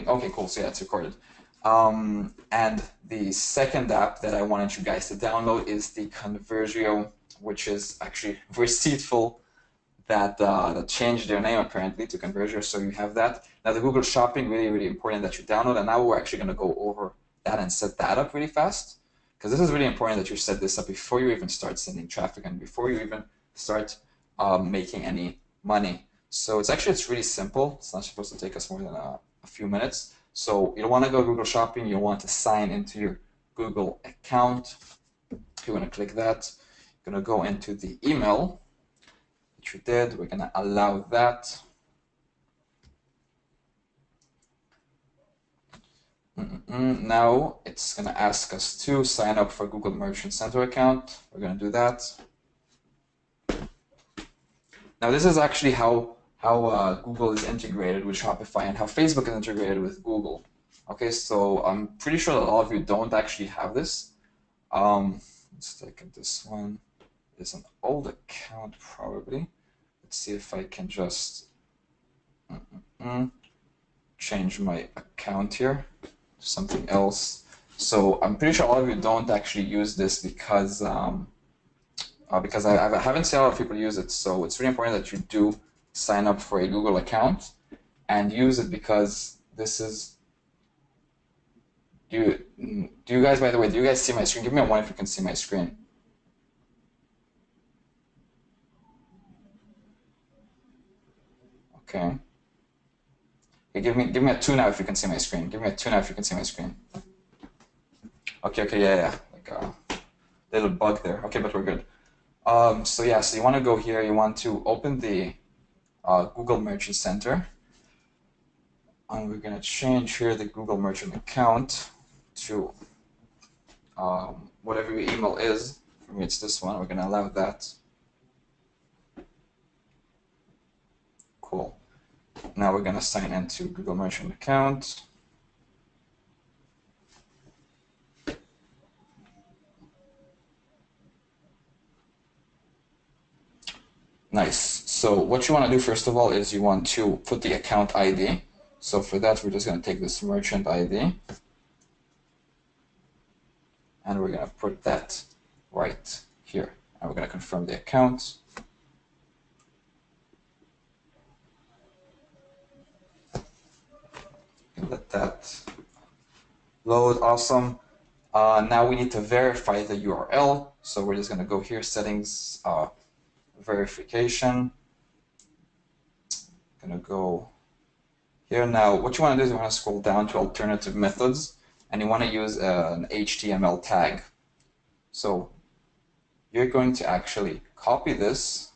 Okay, cool. So yeah, it's recorded. And the second app that I wanted you guys to download is the Conversio, which is actually Receiptful, that changed their name apparently to Conversio. So you have that. Now the Google Shopping, really, really important that you download. And now we're actually going to go over that and set that up really fast, because this is really important that you set this up before you even start sending traffic and before you even start making any money. So it's really simple. It's not supposed to take us more than a few minutes. So you'll want to go to Google Shopping. You'll want to sign into your Google account. You're going to click that. You're going to go into the email that you did. We're going to allow that. Now it's going to ask us to sign up for Google Merchant Center account. We're going to do that. Now this is actually how Google is integrated with Shopify and how Facebook is integrated with Google. Okay, so I'm pretty sure that a lot of you don't actually have this. Let's take this one. It's an old account probably. Let's see if I can just change my account here to something else. So I'm pretty sure a lot of you don't actually use this because I haven't seen a lot of people use it. So it's really important that you do sign up for a Google account and use it, because this is. Do you guys, by the way, do you guys see my screen? Give me a 1 if you can see my screen. Okay. Okay, give me a 2 now if you can see my screen. Give me a 2 now if you can see my screen. Okay, yeah. Like a little bug there. Okay, but we're good. So yeah, so you want to go here. You want to open the Google Merchant Center. And we're going to change here the Google Merchant account to whatever your email is. For me, it's this one. We're going to allow that. Cool. Now we're going to sign into Google Merchant account. Nice. So what you want to do first of all is you want to put the account ID. So for that, we're just going to take this merchant ID and we're going to put that right here. And we're going to confirm the account. Let that load. Awesome. Now we need to verify the URL. So we're just going to go here, settings, verification. Going to go here. Now what you want to do is you want to scroll down to alternative methods and you want to use an HTML tag. So you're going to actually copy this,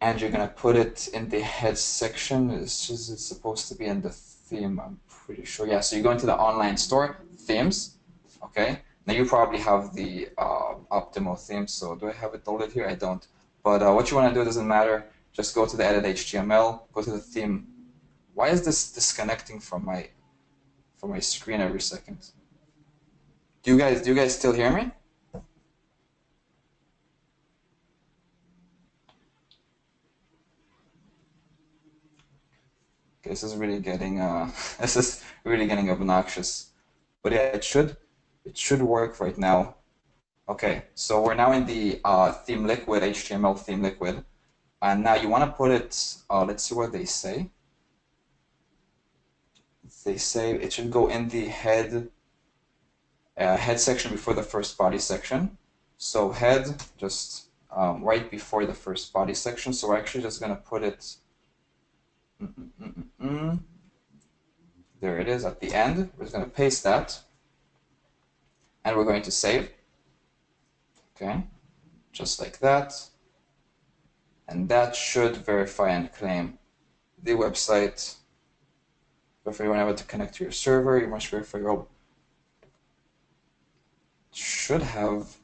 and you're going to put it in the head section. It's supposed to be in the theme, I'm pretty sure. Yeah, so you go into the online store, themes, okay? Now you probably have the optimal theme, so do I have it loaded here? I don't. But what you want to do doesn't matter. Just go to the edit HTML, go to the theme. Why is this disconnecting from my screen every second? Do you guys still hear me? Okay, this is really getting obnoxious. But yeah, it should work right now. Okay, so we're now in the theme liquid, HTML theme liquid. And now you want to put it, let's see what they say. They say it should go in the head section before the first body section. So head just right before the first body section. So we're actually just going to put it, there it is at the end. We're just going to paste that. And we're going to save. Okay, just like that. And that should verify and claim the website. If you want to connect to your server, you must verify your should have.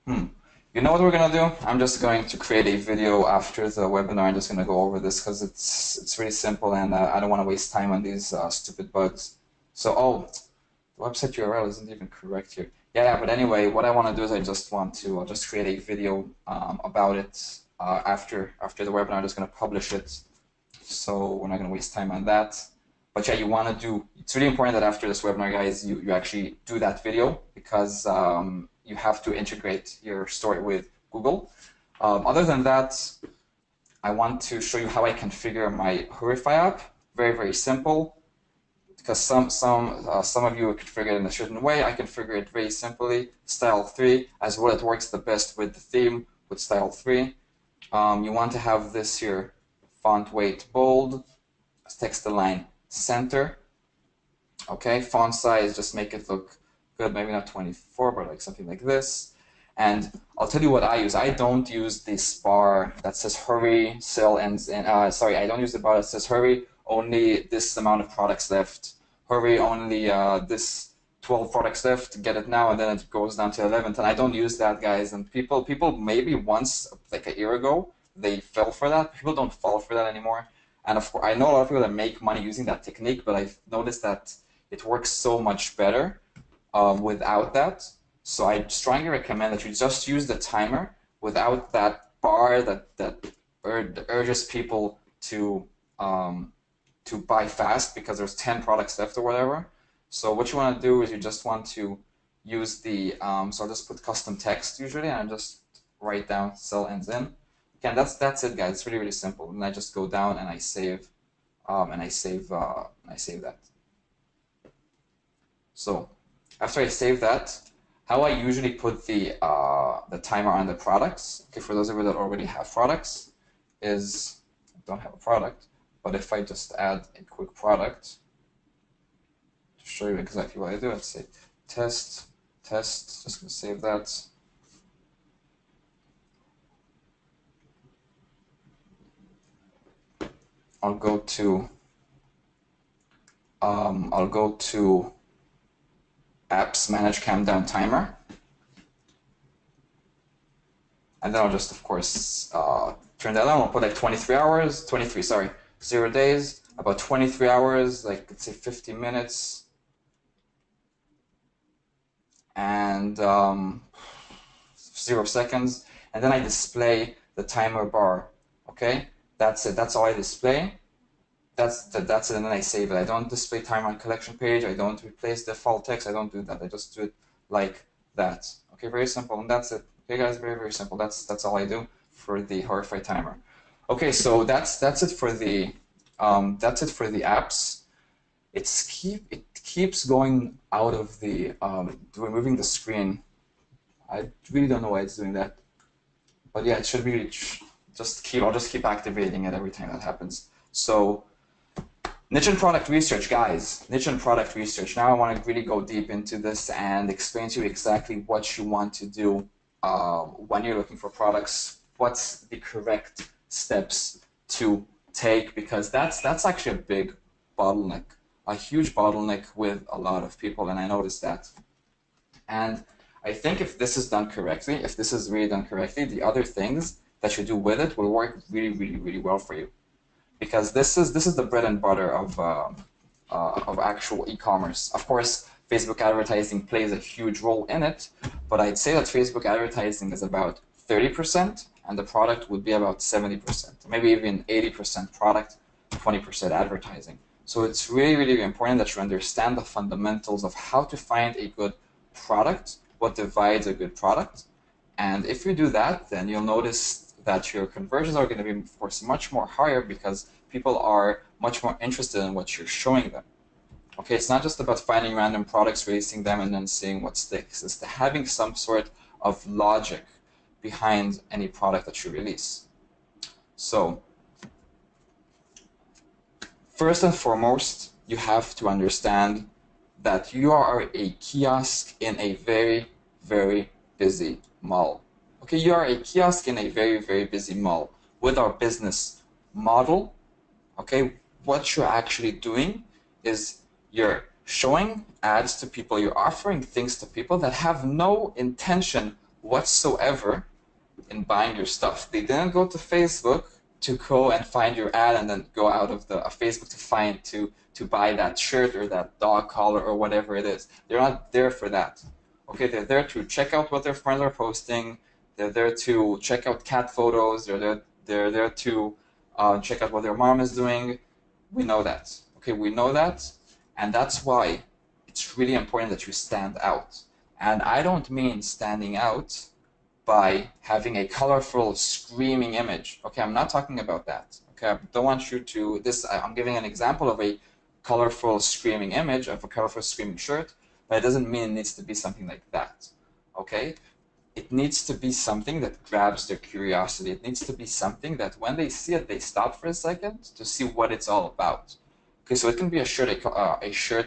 You know what we're gonna do? I'm just going to create a video after the webinar. I'm just gonna go over this because it's really simple and I don't want to waste time on these stupid bugs. So the website URL isn't even correct here. Yeah, but anyway, what I want to do is I'll just create a video about it after the webinar. I'm just going to publish it So we're not going to waste time on that. But yeah, you want to do, it's really important that after this webinar, guys, you actually do that video, because you have to integrate your story with Google. Other than that, I want to show you how I configure my Shopify app. Very, very simple. Because some of you configure it in a certain way. I configure it very simply. Style 3, as well, it works the best with the theme, with style 3. You want to have this here, font weight bold, text align center. Okay, font size, just make it look good, maybe not 24, but like something like this. And I'll tell you what I use. I don't use this bar that says hurry, sell ends in, sorry, I don't use the bar that says hurry, only this amount of products left. Hurry, only this 12 products left, get it now, and then it goes down to 11th. And I don't use that, guys. And people maybe once, like a year ago, they fell for that. People don't fall for that anymore. And of course, I know a lot of people that make money using that technique, but I've noticed that it works so much better without that. So I strongly recommend that you just use the timer without that bar that urges people to buy fast because there's 10 products left or whatever. So what you want to do is you just want to use the, so I'll just put custom text usually, and I just write down sell ends in. Again, that's it, guys. It's really, really simple. And I just go down and I save, that. So after I save that, how I usually put the timer on the products, okay, for those of you that already have products, is, I don't have a product, but if I just add a quick product to show you exactly what I do, let's say test, just gonna save that. I'll go to apps manage countdown timer, and then I'll just, of course, turn that on. I'll put like 23 hours, 0 days, about 23 hours, like let's say 50 minutes, and 0 seconds, and then I display the timer bar. Okay, that's it. That's all I display. That's it, and then I save it. I don't display timer on collection page. I don't replace default text. I don't do that. I just do it like that. Okay, very simple, and that's it. Okay, guys, very, very simple. That's all I do for the Shopify timer. Okay, so that's it for the apps. It keeps going out of the removing the screen. I really don't know why it's doing that, but yeah, it should be I'll just keep activating it every time that happens. So niche and product research, guys. Niche and product research. Now I want to really go deep into this and explain to you exactly what you want to do when you're looking for products. What's the correct steps to take? Because that's actually a big bottleneck, a huge bottleneck with a lot of people, and I noticed that. And I think if this is done correctly, if this is really done correctly, the other things that you do with it will work really, really, really well for you. Because this is the bread and butter of actual e-commerce. Of course, Facebook advertising plays a huge role in it, but I'd say that Facebook advertising is about 30%, and the product would be about 70%, maybe even 80% product, 20% advertising. So it's really, really important that you understand the fundamentals of how to find a good product, what divides a good product, and if you do that, then you'll notice that your conversions are going to be, of course, much more higher because people are much more interested in what you're showing them. Okay, it's not just about finding random products, releasing them, and then seeing what sticks. It's having some sort of logic behind any product that you release. So, first and foremost, you have to understand that you are a kiosk in a very, very busy mall. Okay, you are a kiosk in a very, very busy mall. With our business model, okay, what you're actually doing is you're showing ads to people, you're offering things to people that have no intention whatsoever in buying your stuff. They didn't go to Facebook to go and find your ad and then go out of the Facebook to buy that shirt or that dog collar or whatever it is. They're not there for that. Okay, they're there to check out what their friends are posting. They're there to check out cat photos. They're there to check out what their mom is doing. We know that. Okay, we know that. And that's why it's really important that you stand out. And I don't mean standing out by having a colorful, screaming image. Okay, I'm not talking about that. Okay, I don't want you to, I'm giving an example of a colorful, screaming image of a colorful, screaming shirt, but it doesn't mean it needs to be something like that. Okay? It needs to be something that grabs their curiosity. It needs to be something that when they see it, they stop for a second to see what it's all about. Okay, so it can be a shirt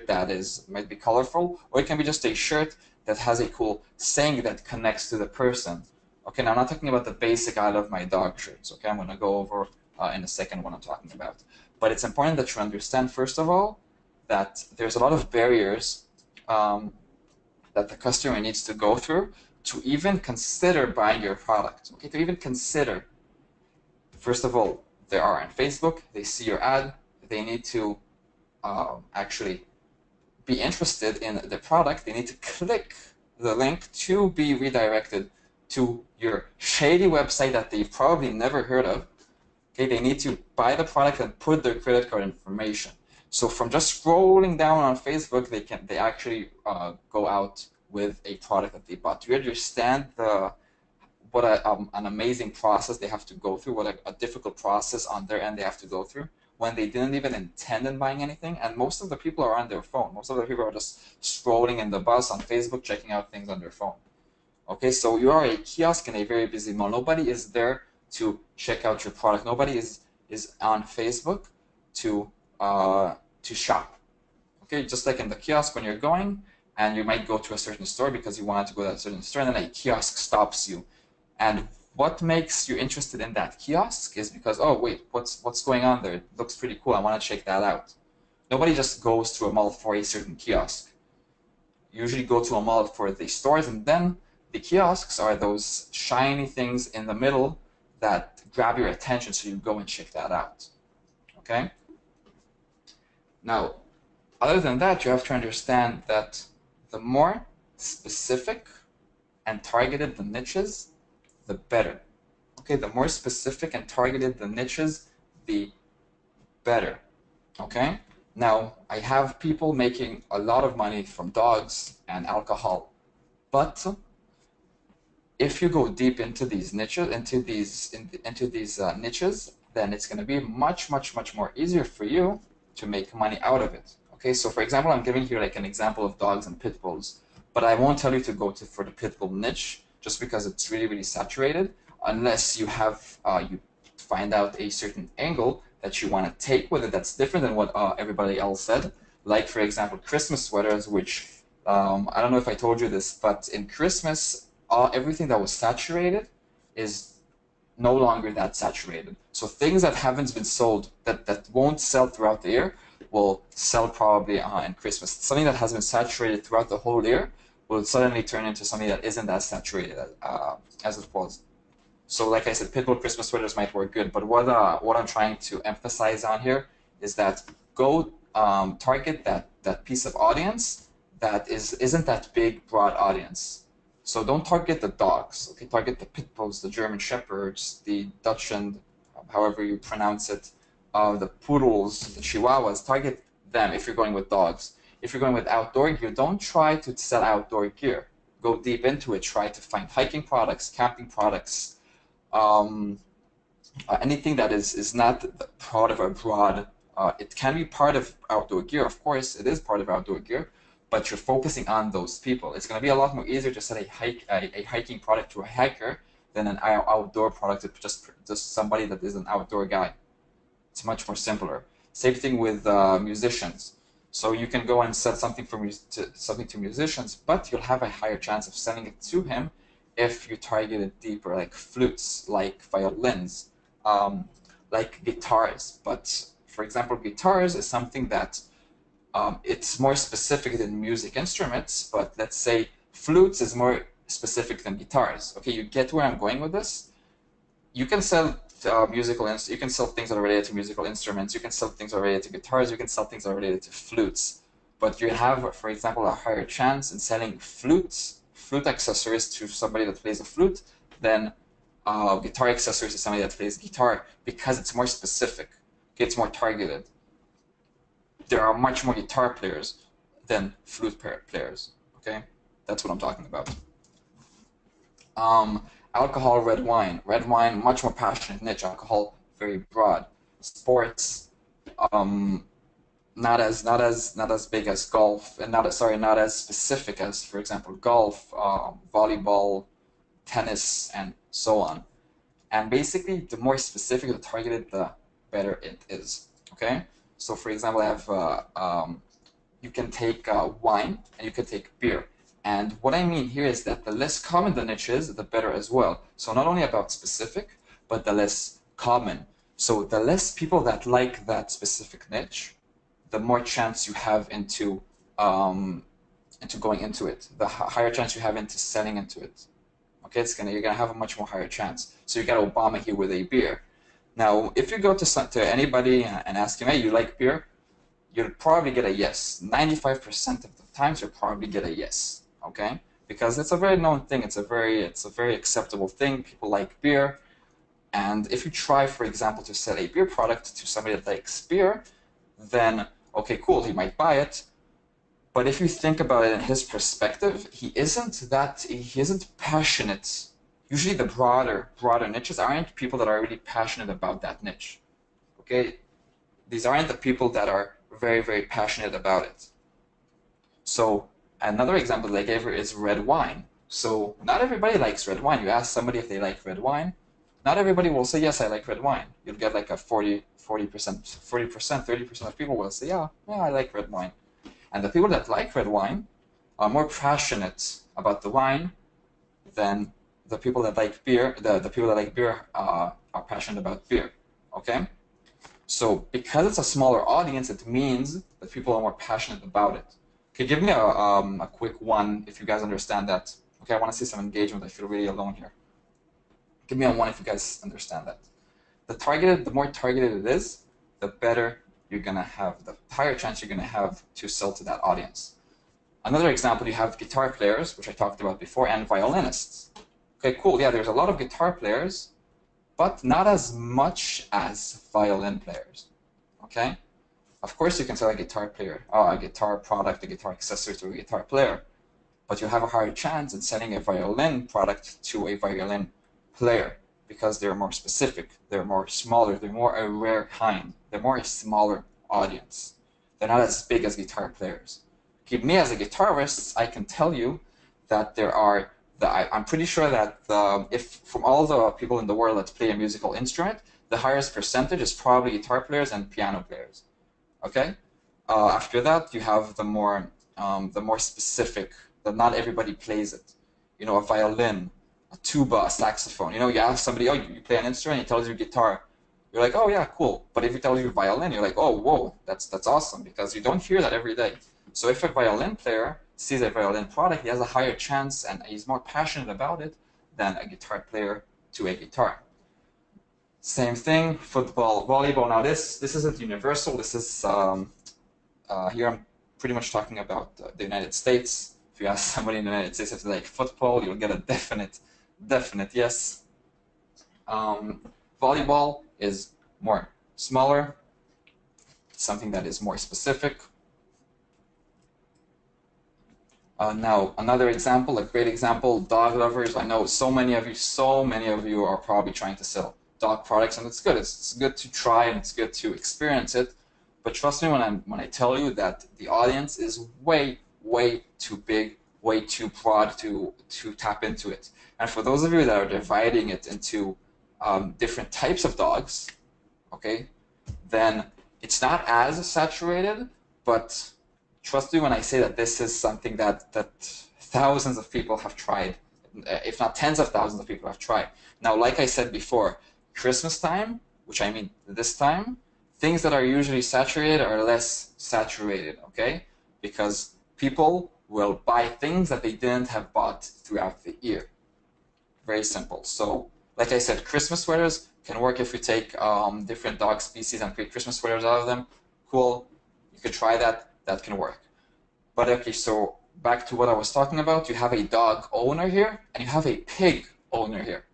that might be colorful, or it can be just a shirt that has a cool saying that connects to the person. Okay, now I'm not talking about the basic "I love my dog" shirts. Okay, I'm going to go over in a second what I'm talking about. But it's important that you understand, first of all, that there's a lot of barriers that the customer needs to go through to even consider buying your product. Okay, to even consider. First of all, they are on Facebook, they see your ad, they need to actually be interested in the product, they need to click the link to be redirected to your shady website that they've probably never heard of. Okay, they need to buy the product and put their credit card information. So from just scrolling down on Facebook, they actually go out with a product that they bought. Do you understand what an amazing process they have to go through, what a difficult process on their end they have to go through when they didn't even intend on buying anything? And most of the people are on their phone. Most of the people are just scrolling in the bus on Facebook, checking out things on their phone. Okay, so you are a kiosk in a very busy mall. Nobody is there to check out your product. Nobody is on Facebook to shop. Okay, just like in the kiosk when you're going, and you might go to a certain store because you wanted to go to a certain store, and then a kiosk stops you. And what makes you interested in that kiosk is because, oh wait, what's going on there? It looks pretty cool. I want to check that out. Nobody just goes to a mall for a certain kiosk. You usually go to a mall for the stores, and then the kiosks are those shiny things in the middle that grab your attention, so you go and check that out. Okay? Now, other than that, you have to understand that the more specific and targeted the niches, the better. Okay, the more specific and targeted the niches, the better. Okay? Now, I have people making a lot of money from dogs and alcohol, but if you go deep into these niches, niches, then it's going to be much more easier for you to make money out of it. Okay, so for example, I'm giving here like an example of dogs and pit bulls, but I won't tell you to go for the pit bull niche just because it's really saturated, unless you have you find out a certain angle that you want to take with it that's different than what everybody else said. Like for example, Christmas sweaters, which I don't know if I told you this, but in Christmas, everything that was saturated is no longer that saturated. So things that haven't been sold, that won't sell throughout the year, will sell probably in Christmas. Something that has been saturated throughout the whole year will suddenly turn into something that isn't as saturated as it was. So like I said, Pitbull Christmas sweaters might work good, but what I'm trying to emphasize on here is that go target that piece of audience that isn't that big, broad audience. So don't target the dogs, okay? Target the pit bulls, the German shepherds, the Dachshund, however you pronounce it, the poodles, the chihuahuas. Target them if you're going with dogs. If you're going with outdoor gear, don't try to sell outdoor gear. Go deep into it. Try to find hiking products, camping products, anything that is not part of a broad. It can be part of outdoor gear, of course. It is part of outdoor gear, but you're focusing on those people. It's going to be a lot more easier to sell a hiking product to a hiker than an outdoor product to just somebody that is an outdoor guy. It's much more simpler. Same thing with musicians. So you can go and sell something to musicians, but you'll have a higher chance of selling it to him if you target it deeper, like flutes, like violins, like guitars. But for example, guitars is something that it's more specific than music instruments, but let's say flutes is more specific than guitars. Okay, you get where I'm going with this? You can sell you can sell things that are related to musical instruments, you can sell things that are related to guitars, you can sell things that are related to flutes. But you have, for example, a higher chance in selling flute accessories to somebody that plays a flute than guitar accessories to somebody that plays guitar because it's more specific. Okay, it's more targeted. There are much more guitar players than flute players. Okay, that's what I'm talking about. Alcohol, red wine. Red wine, much more passionate niche. Alcohol, very broad. Sports, not as big as golf, and not as specific as, for example, golf, volleyball, tennis, and so on. And basically, the more specific, the targeted, the better it is. Okay. So, for example, I have you can take wine and you can take beer. And what I mean here is that the less common the niche is, the better as well. So not only about specific, but the less common. So the less people that like that specific niche, the more chance you have into going into it. The higher chance you have into selling into it. Okay, you're gonna have a much more higher chance. So you got Obama here with a beer. Now, if you go to anybody and ask him, hey, you like beer? You'll probably get a yes. 95% of the times you'll probably get a yes. Okay? Because it's a very known thing. It's a very acceptable thing. People like beer. And if you try, for example, to sell a beer product to somebody that likes beer, then okay, cool, he might buy it. But if you think about it in his perspective, he isn't passionate. Usually the broader niches aren't people that are really passionate about that niche. Okay? These aren't the people that are very, very passionate about it. So another example that I gave her is red wine. So not everybody likes red wine. You ask somebody if they like red wine, not everybody will say, yes, I like red wine. You'll get like a 40%, 30% of people will say, yeah, I like red wine. And the people that like red wine are more passionate about the wine than the people that like beer. The people that like beer are passionate about beer. Okay? So because it's a smaller audience, it means that people are more passionate about it. Okay, give me a quick one if you guys understand that. Okay, I want to see some engagement. I feel really alone here. Give me a one if you guys understand that. The more targeted it is, the better you're gonna have, the higher chance you're gonna have to sell to that audience. Another example, you have guitar players, which I talked about before, and violinists. Okay, cool. Yeah, there's a lot of guitar players, but not as much as violin players. Okay? Of course, you can sell a guitar player, a guitar product, a guitar accessory to a guitar player, but you have a higher chance in selling a violin product to a violin player because they're more specific, they're more smaller, they're more a rare kind, they're more a smaller audience. They're not as big as guitar players. Okay, me as a guitarist, I can tell you that I'm pretty sure that if from all the people in the world that play a musical instrument, the highest percentage is probably guitar players and piano players. Okay. After that, you have the more specific. That not everybody plays it. You know, a violin, a tuba, a saxophone. You know, you ask somebody, oh, you play an instrument. He tells you guitar. You're like, oh yeah, cool. But if he tells you violin, you're like, oh, whoa, that's awesome because you don't hear that every day. So if a violin player sees a violin product, he has a higher chance and he's more passionate about it than a guitar player to a guitar. Same thing, football, volleyball. Now this isn't universal. This is here I'm pretty much talking about the United States. If you ask somebody in the United States if they like football, you'll get a definite yes. Volleyball is more smaller, something that is more specific. Now, another example, a great example, dog lovers. I know so many of you are probably trying to sell dog products, and it's good. It's good to try and it's good to experience it. But trust me when I tell you that the audience is way too big, way too broad to tap into it. And for those of you that are dividing it into different types of dogs, okay, then it's not as saturated, but trust me when I say that this is something that thousands of people have tried, if not tens of thousands of people have tried. Now, like I said before, Christmas time, which I mean this time, things that are usually saturated are less saturated, okay? Because people will buy things that they didn't have bought throughout the year. Very simple. So, like I said, Christmas sweaters can work if you take different dog species and create Christmas sweaters out of them. Cool. You could try that. That can work. But okay, so back to what I was talking about. You have a dog owner here, and you have a pig owner here.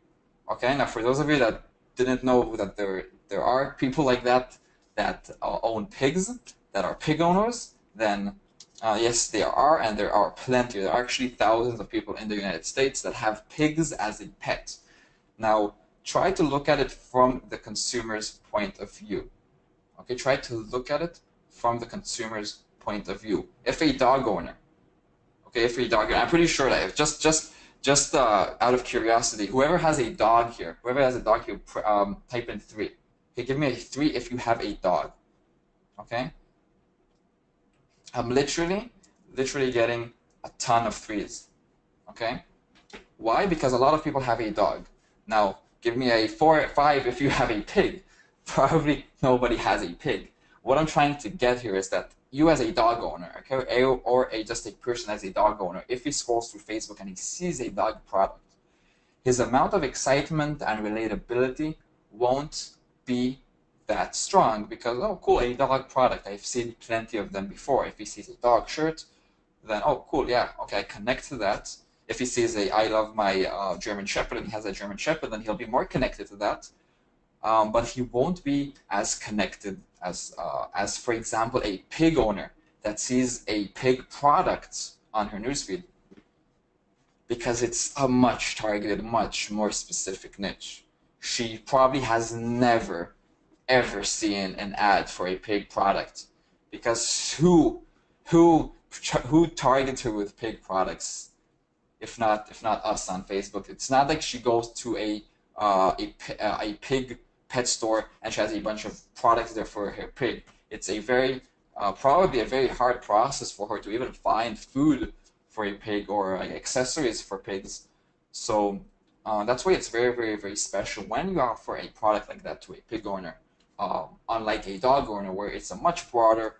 Okay, now for those of you that didn't know that there are people like that own pigs, that are pig owners, then yes, there are, and there are plenty. There are actually thousands of people in the United States that have pigs as a pet. Now, try to look at it from the consumer's point of view. Okay, try to look at it from the consumer's point of view. If a dog owner, okay, if a dog owner, I'm pretty sure that if just out of curiosity, whoever has a dog here, type in 3. Okay, give me a 3 if you have a dog. Okay, I'm literally getting a ton of 3s. Okay, why? Because a lot of people have a dog. Now, give me a 4 or 5 if you have a pig. Probably nobody has a pig. What I'm trying to get here is that you as a dog owner, okay, or just a person as a dog owner, if he scrolls through Facebook and he sees a dog product, his amount of excitement and relatability won't be that strong because, oh, cool, a dog product. I've seen plenty of them before. If he sees a dog shirt, then, oh, cool, yeah, okay, I connect to that. If he sees I love my German Shepherd and he has a German Shepherd, then he'll be more connected to that. But he won't be as connected as, for example, a pig owner that sees a pig product on her newsfeed, because it's a much targeted, much more specific niche. She probably has never, ever seen an ad for a pig product, because who targets her with pig products if not us on Facebook? It's not like she goes to a pig pet store and she has a bunch of products there for her pig. It's a very probably a very hard process for her to even find food for a pig or accessories for pigs. So that's why it's very, very, very special when you offer a product like that to a pig owner. Unlike a dog owner, where it's a much broader,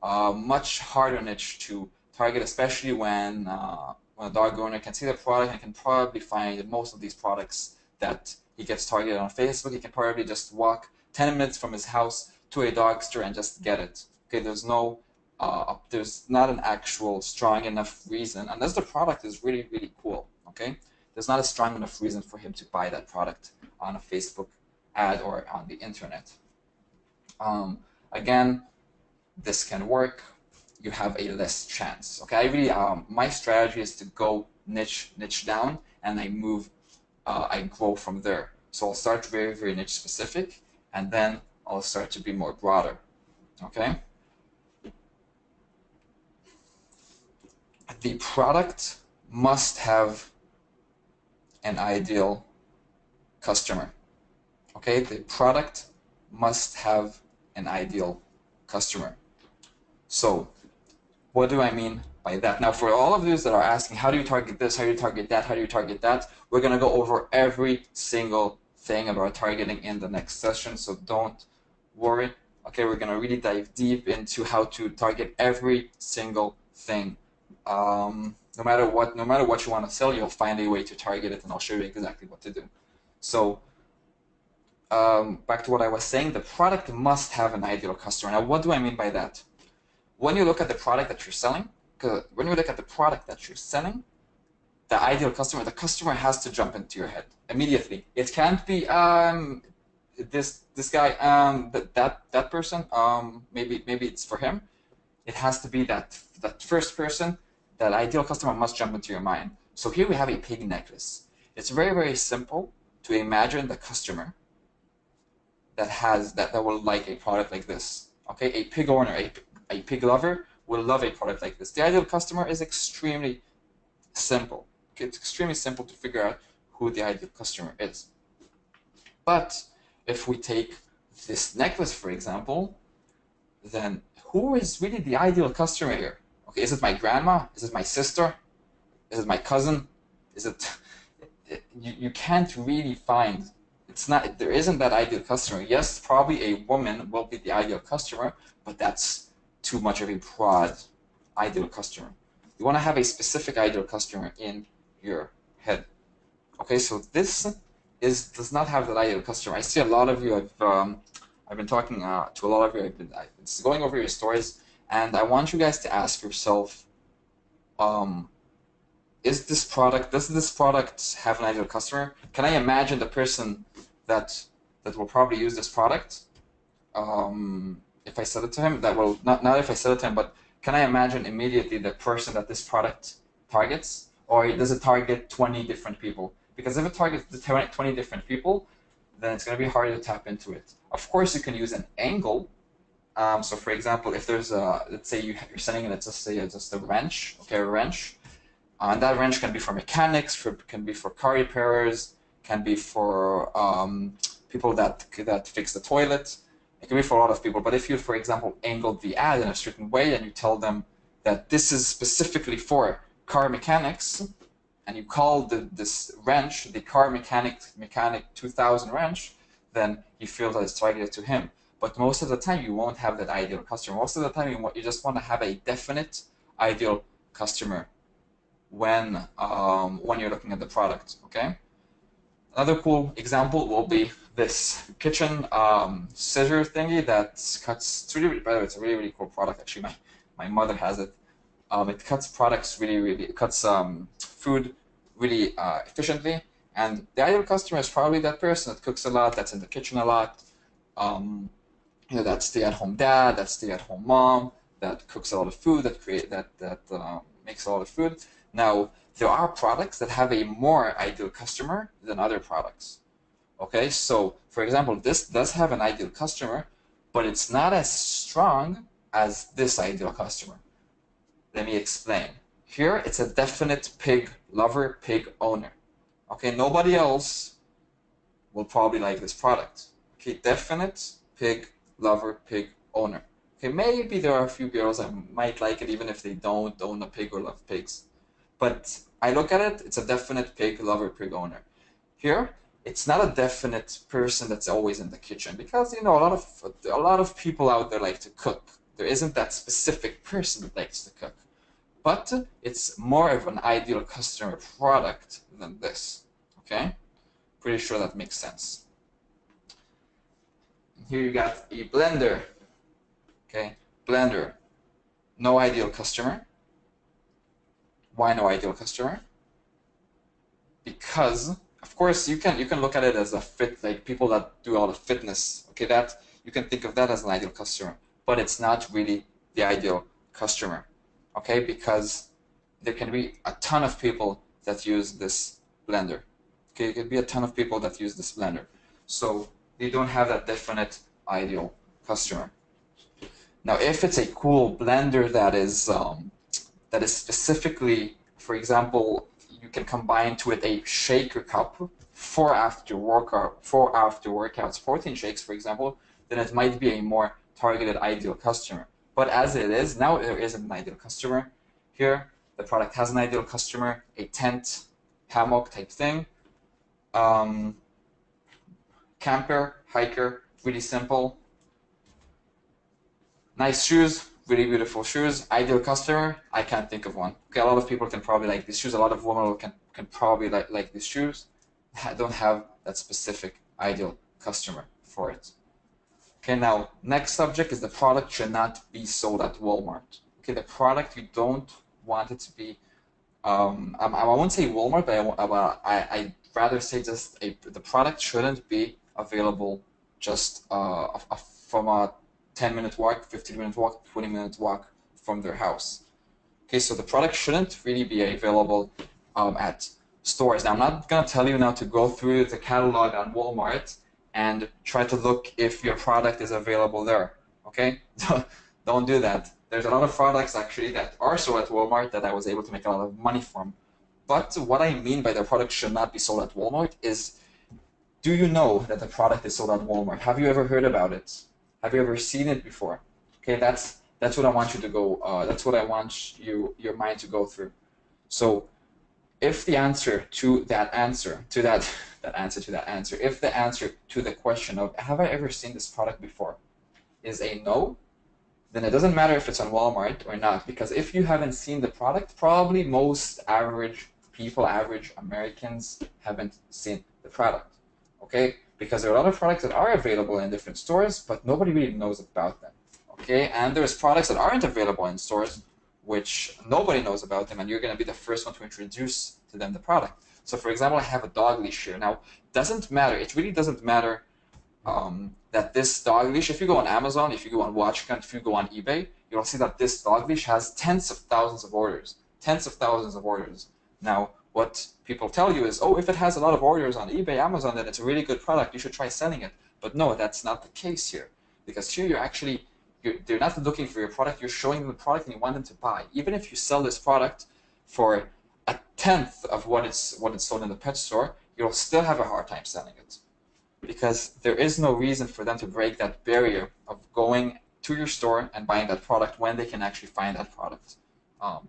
much harder niche to target, especially when a dog owner can see the product and can probably find most of these products that he gets targeted on Facebook. He can probably just walk 10 minutes from his house to a dog store and just get it. Okay, there's not an actual strong enough reason, unless the product is really, really cool. Okay, there's not a strong enough reason for him to buy that product on a Facebook ad or on the internet. Again, this can work. You have a less chance. Okay, I really my strategy is to go niche down, and I grow from there. So I'll start very, very niche specific, and then I'll start to be more broader. Okay. The product must have an ideal customer. Okay, the product must have an ideal customer. So what do I mean by that? Now, for all of those that are asking, how do you target this? How do you target that? How do you target that? We're going to go over every single thing about targeting in the next session, so don't worry. Okay, we're going to really dive deep into how to target every single thing. No matter what you want to sell, you'll find a way to target it, and I'll show you exactly what to do. So back to what I was saying, the product must have an ideal customer. Now, what do I mean by that? When you look at the product that you're selling, the ideal customer, the customer has to jump into your head immediately. It can't be this guy, that person. Maybe it's for him. It has to be that first person. That ideal customer must jump into your mind. So here we have a pig necklace. It's very, very simple to imagine the customer that will like a product like this. Okay, a pig owner, a pig lover will love a product like this. The ideal customer is extremely simple. Okay, it's extremely simple to figure out who the ideal customer is. But if we take this necklace, for example, then who is really the ideal customer here? Okay, is it my grandma? Is it my sister? Is it my cousin? Is it? You can't really find. It's not. There isn't that ideal customer. Yes, probably a woman will be the ideal customer, but that's too much of a broad ideal customer. You want to have a specific ideal customer in your head. Okay, so this does not have that ideal customer. I see a lot of you. I've been talking to a lot of you. I've been going over your stories, and I want you guys to ask yourself, does this product have an ideal customer? Can I imagine the person that will probably use this product? If I sell it to him, that will not if I sell it to him, but can I imagine immediately the person that this product targets, or does it target 20 different people? Because if it targets 20 different people, then it's going to be hard to tap into it. Of course, you can use an angle. So, for example, if there's let's say you're selling it, let's just say just a wrench, okay, a wrench, and that wrench can be for mechanics, can be for car repairers, can be for people that fix the toilet. It can be for a lot of people. But if you, for example, angled the ad in a certain way and you tell them that this is specifically for car mechanics, and you call this wrench the car mechanic 2000 wrench, then you feel that it's targeted to him. But most of the time, you won't have that ideal customer. Most of the time, you just want to have a definite ideal customer when you're looking at the product. Okay. Another cool example will be this kitchen scissor thingy that cuts. By the way, it's a really cool product. Actually, my mother has it. It cuts products it cuts food really efficiently. And the ideal customer is probably that person that cooks a lot, that's in the kitchen a lot. That stay-at-home dad, that stay-at-home mom, that cooks a lot of food, that makes a lot of food. Now, there are products that have a more ideal customer than other products. Okay, so for example, this does have an ideal customer, but it's not as strong as this ideal customer. Let me explain. Here, it's a definite pig lover, pig owner. Okay, nobody else will probably like this product. Okay, definite pig lover, pig owner. Okay, maybe there are a few girls that might like it even if they don't own a pig or love pigs. But I look at it, it's a definite pig lover, pig owner. Here, it's not a definite person that's always in the kitchen because a lot of people out there like to cook. There isn't that specific person that likes to cook. But it's more of an ideal customer product than this. Okay? Pretty sure that makes sense. Here you got a blender. Okay, blender. No ideal customer. Why no ideal customer? Because of course you can look at it as a like people that do all the fitness. Okay, that you can think of that as an ideal customer, but it's not really the ideal customer. Okay, because there can be a ton of people that use this blender. Okay, it could be a ton of people that use this blender. So they don't have that definite ideal customer. Now, if it's a cool blender that is specifically, for example, you can combine to it a shaker cup for after workouts, protein shakes, for example, then it might be a more targeted ideal customer. But as it is, now there isn't an ideal customer. Here, the product has an ideal customer, a tent, hammock type thing. Camper, hiker, really simple. Nice shoes, really beautiful shoes. Ideal customer, I can't think of one. Okay, a lot of people can probably like these shoes. A lot of women can probably like these shoes. I don't have that specific ideal customer for it. Okay, now, next subject is the product should not be sold at Walmart. Okay, the product, you don't want it to be, I won't say Walmart, but I'd rather say just the product shouldn't be available just from a 10-minute walk, 15-minute walk, 20-minute walk from their house. Okay, so the product shouldn't really be available at stores. Now, I'm not going to tell you now to go through the catalog on Walmart and try to look if your product is available there, okay? Don't do that. There's a lot of products actually that are sold at Walmart that I was able to make a lot of money from. But what I mean by the product should not be sold at Walmart is, do you know that the product is sold at Walmart? Have you ever heard about it? Have you ever seen it before? Okay, that's what I want you to go, that's what I want your mind to go through. So if the answer to that answer, if the answer to the question of have I ever seen this product before is a no, then it doesn't matter if it's on Walmart or not, because if you haven't seen the product, probably most average people, average Americans haven't seen the product, okay? Because there are a lot of products that are available in different stores, but nobody really knows about them, okay? And there's products that aren't available in stores which nobody knows about them, and you're going to be the first one to introduce to them the product. So for example, I have a dog leash here. Now, doesn't matter, it really doesn't matter that this dog leash, if you go on Amazon, if you go on WatchCount, if you go on eBay, you'll see that this dog leash has tens of thousands of orders. Now, what people tell you is, oh, if it has a lot of orders on eBay, Amazon, then it's a really good product, you should try selling it. But no, that's not the case here. Because here they're not looking for your product, you're showing them the product and you want them to buy. Even if you sell this product for a tenth of what it's sold in the pet store, you'll still have a hard time selling it. Because there is no reason for them to break that barrier of going to your store and buying that product when they can actually find that product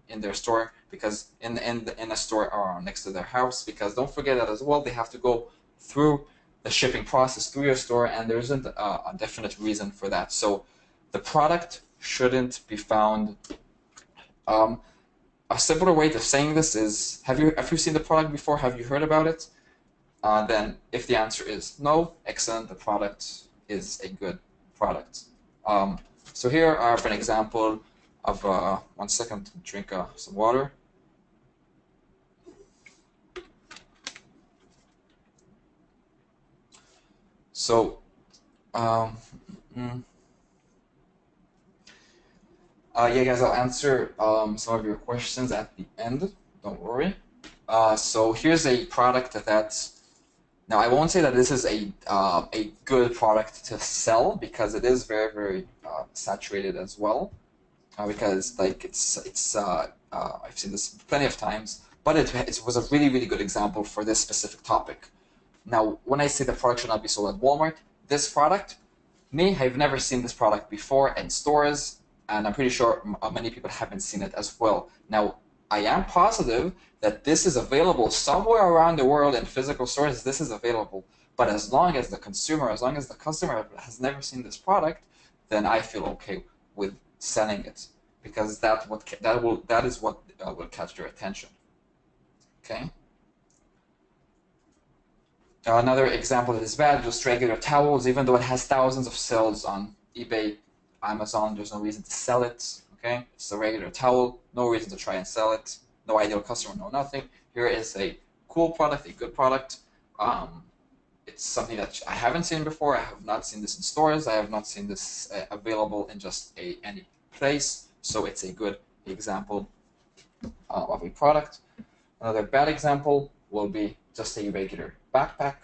in their store, because in a store or next to their house. Because don't forget that as well, they have to go through the shipping process through your store, and there isn't a definite reason for that. So the product shouldn't be found. A simpler way of saying this is, have you seen the product before? Have you heard about it? Then if the answer is no, excellent, the product is a good product. So here I have an example of, 1 second, drink some water. So, yeah, guys, I'll answer some of your questions at the end. Don't worry. So here's a product that, now I won't say that this is a good product to sell, because it is very, very saturated as well. Because like I've seen this plenty of times, but it was a really, really good example for this specific topic. Now, when I say the product should not be sold at Walmart, this product, I've never seen this product before in stores, and I'm pretty sure many people haven't seen it as well. Now, I am positive that this is available somewhere around the world in physical stores. This is available, but as long as the customer has never seen this product, then I feel okay with selling it, because that is what will catch their attention. Okay. Another example that is bad, just regular towels. Even though it has thousands of sales on eBay, Amazon, there's no reason to sell it. Okay, it's a regular towel, no reason to try and sell it. No ideal customer, no nothing. Here is a cool product, a good product. It's something that I haven't seen before. I have not seen this in stores. I have not seen this available in just any place. So it's a good example of a product. Another bad example will be just a regular backpack.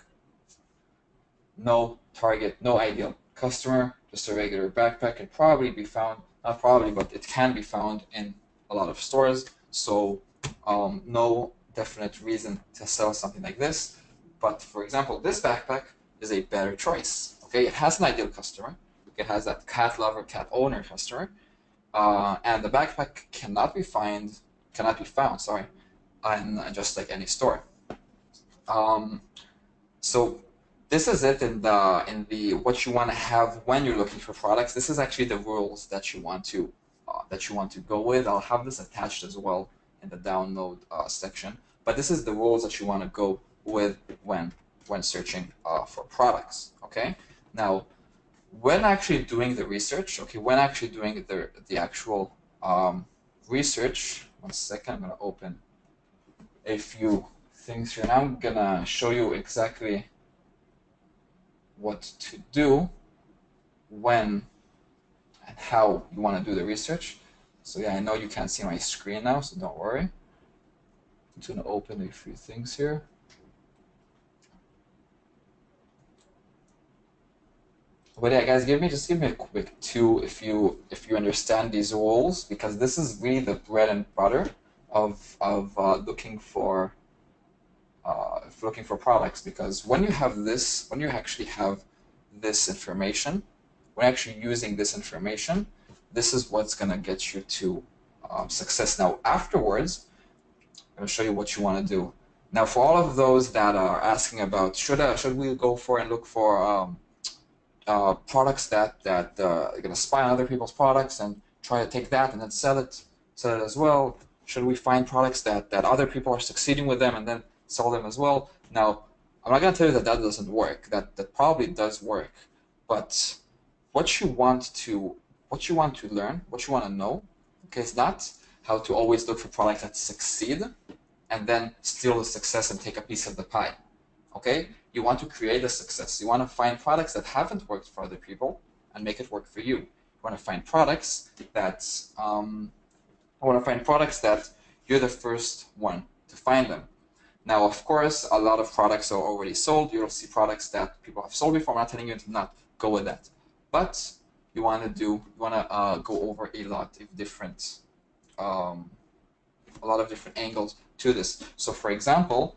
No target, no ideal customer, just a regular backpack. Can probably be found, not probably, but it can be found in a lot of stores. So no definite reason to sell something like this. But for example, this backpack is a better choice. Okay, it has an ideal customer. It has that cat lover, cat owner customer, and the backpack cannot be found. Sorry, in just like any store. So this is it in the what you want to have when you're looking for products. This is actually the rules that you want to go with. I'll have this attached as well in the download section. But this is the rules that you want to go with when searching for products. Okay. Now, when actually doing the research, when actually doing the actual research. 1 second, I'm gonna open a few things here. Now I'm gonna show you exactly what to do when and how you want to do the research. So yeah, I know you can't see my screen now, so don't worry. I'm just gonna open a few things here. But yeah, guys, just give me a quick 2 if you understand these rules, because this is really the bread and butter of looking for products. Because when you actually have this information, when actually using this information, this is what's gonna get you to success. Now afterwards, I'm gonna show you what you want to do. Now for all of those that are asking about should we go for and look for products that are going to spy on other people's products and try to take that and then sell it as well? Should we find products that other people are succeeding with them and then sell them as well? Now, I'm not going to tell you that doesn't work. That probably does work. But what you want to learn, what you want to know, okay, is not how to always look for products that succeed and then steal the success and take a piece of the pie. Okay? You want to create a success. You want to find products that haven't worked for other people and make it work for you. You want to find products that you're the first one to find them. Now, of course, a lot of products are already sold. You'll see products that people have sold before. I'm not telling you to not go with that, but you want to go over a lot of different angles to this. So, for example,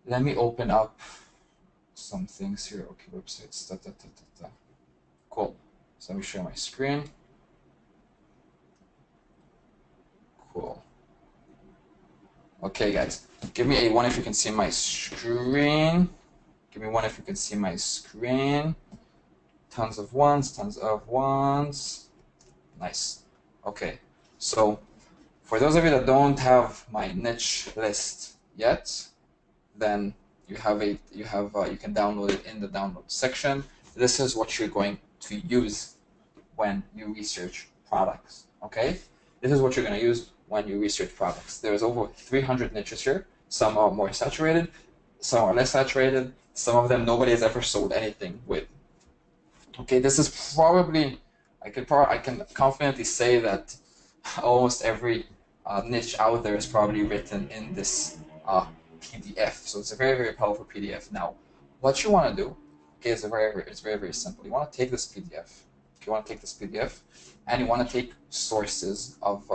let me open up some things here. Okay, websites. Cool. So let me share my screen. Cool. Okay, guys, give me a 1 if you can see my screen. Give me 1 if you can see my screen. Tons of ones, tons of ones. Nice. Okay, so for those of you that don't have my niche list yet, then you can download it in the download section. This is what you're going to use when you research products. Okay, this is what you're going to use when you research products. There's over 300 niches here. Some are more saturated, some are less saturated. Some of them nobody has ever sold anything with. Okay, this is probably, I can confidently say that almost every niche out there is probably written in this PDF. So it's a very, very powerful PDF. Now, what you want to do, okay, is very simple. You want to take this PDF. You want to take this PDF, and you want to take sources of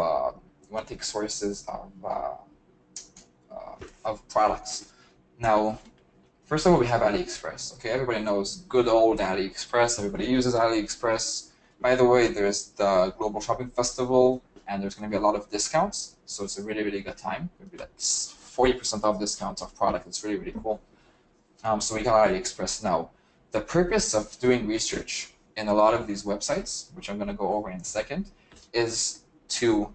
products. Now, first of all, we have AliExpress. Okay, everybody knows good old AliExpress. Everybody uses AliExpress. By the way, there's the Global Shopping Festival, and there's going to be a lot of discounts. So it's a really, really good time. It'll be like 40% off discounts of product. It's really, really cool. So we got AliExpress now. The purpose of doing research in a lot of these websites, which I'm going to go over in a second, is to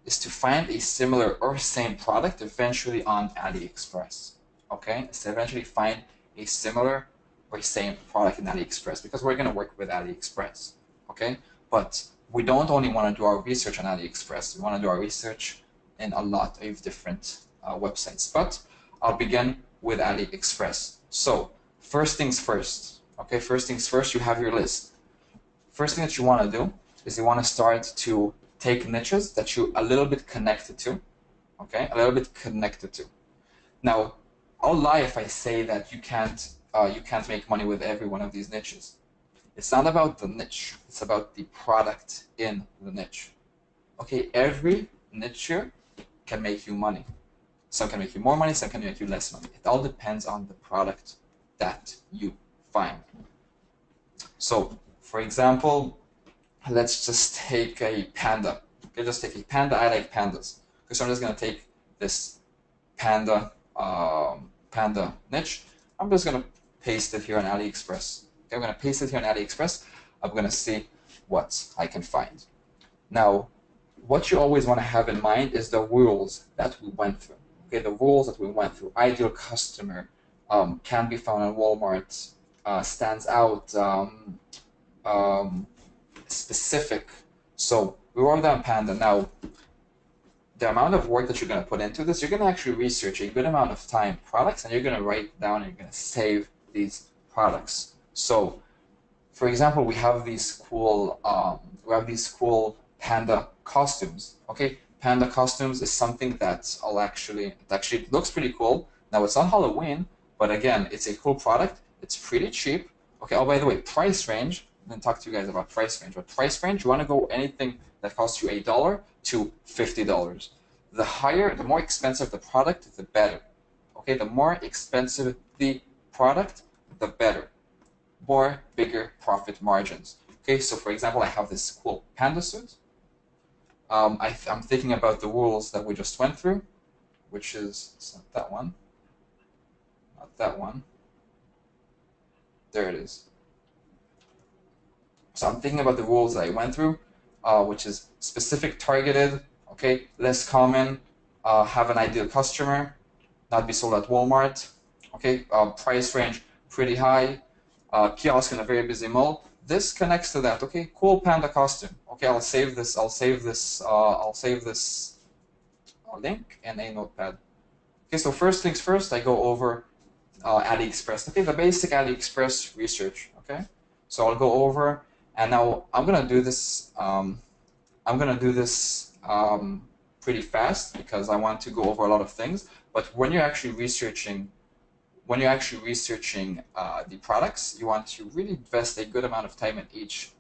find a similar or same product eventually on AliExpress. Okay, so eventually find a similar or same product in AliExpress, because we're going to work with AliExpress. Okay, but we don't only want to do our research on AliExpress. We want to do our research in a lot of different websites. But I'll begin with AliExpress. So first things first. Okay, first things first, you have your list. First thing that you want to do is you want to start to take niches that you're a little bit connected to. Okay, a little bit connected to. Now, I'll lie if I say that you can't make money with every one of these niches. It's not about the niche. It's about the product in the niche. Okay, every niche here can make you money. Some can make you more money, some can make you less money. It all depends on the product that you find. So, for example, let's just take a panda. Okay, just take a panda. I like pandas. Okay, so I'm just going to take this panda niche. I'm just going to paste it here on AliExpress. Okay, I'm going to paste it here on AliExpress. I'm going to see what I can find. Now, what you always want to have in mind is the rules that we went through. Okay, the rules that we went through. Ideal customer, can be found on Walmart, stands out, specific. So we wrote down panda. Now, the amount of work that you're going to put into this, you're going to actually research a good amount of time products, and you're going to write down and you're going to save these products. So, for example, we have these cool panda costumes. Okay, panda costumes is something that actually looks pretty cool. Now, it's not Halloween, but again, it's a cool product. It's pretty cheap. Okay. Oh, by the way, price range. I'm going to talk to you guys about price range. But price range, you want to go anything that costs you $1 to $50. The more expensive the product, the better. Okay, the more expensive the product, the better. Bigger profit margins. Okay, so for example, I have this cool panda suit. I'm thinking about the rules that we just went through, which is, it's not that one. Not that one. There it is. So I'm thinking about the rules that I went through, which is specific, targeted, okay, less common, have an ideal customer, not be sold at Walmart, okay, price range pretty high, kiosk in a very busy mall. this connects to that. Okay, cool panda costume. Okay, I'll save this. I'll save this link in a notepad. Okay, so first things first, I go over AliExpress. Okay, the basic AliExpress research. Okay, so I'll go over, and now I'm gonna do this. Pretty fast because I want to go over a lot of things. But when you're actually researching, the products, you want to really invest a good amount of time in each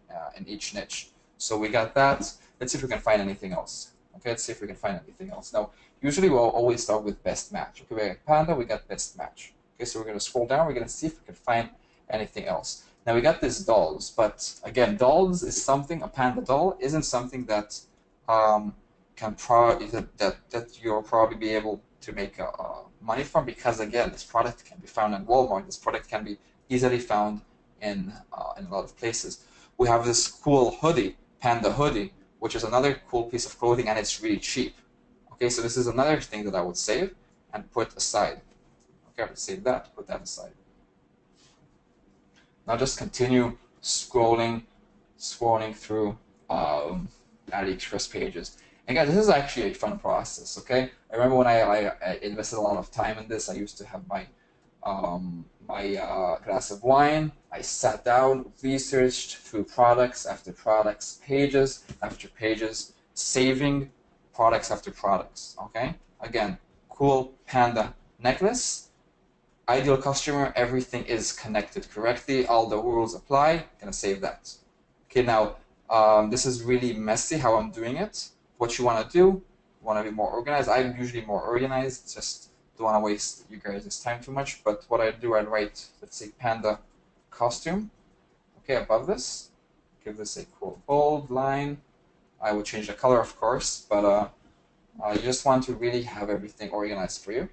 niche. So we got that. Let's see if we can find anything else. Okay, let's see if we can find anything else. Now, usually we'll always start with best match. Okay, we got panda, we got best match. Okay, so we're gonna scroll down. We're gonna see if we can find anything else. Now we got this dolls, but again, dolls is something. A panda doll isn't something that that you'll probably be able to make money from, because again, this product can be found in Walmart. This product can be easily found in a lot of places. We have this cool hoodie, panda hoodie, which is another cool piece of clothing, and it's really cheap. Okay, so this is another thing that I would save and put aside. Okay, I would save that, put that aside. Now just continue scrolling through AliExpress pages. And guys, this is actually a fun process. Okay, I remember when I invested a lot of time in this. I used to have my glass of wine. I sat down, researched through products after products, pages after pages, saving products after products. Okay, again, cool panda necklace. Ideal customer, everything is connected correctly, all the rules apply, gonna save that. Okay, now this is really messy how I'm doing it. What you wanna do, you wanna be more organized. I'm usually more organized, just don't wanna waste you guys' time too much, but what I do, I write, let's say, panda costume, okay, above this, give this a cool bold line. I will change the color, of course, but you just want to really have everything organized for you.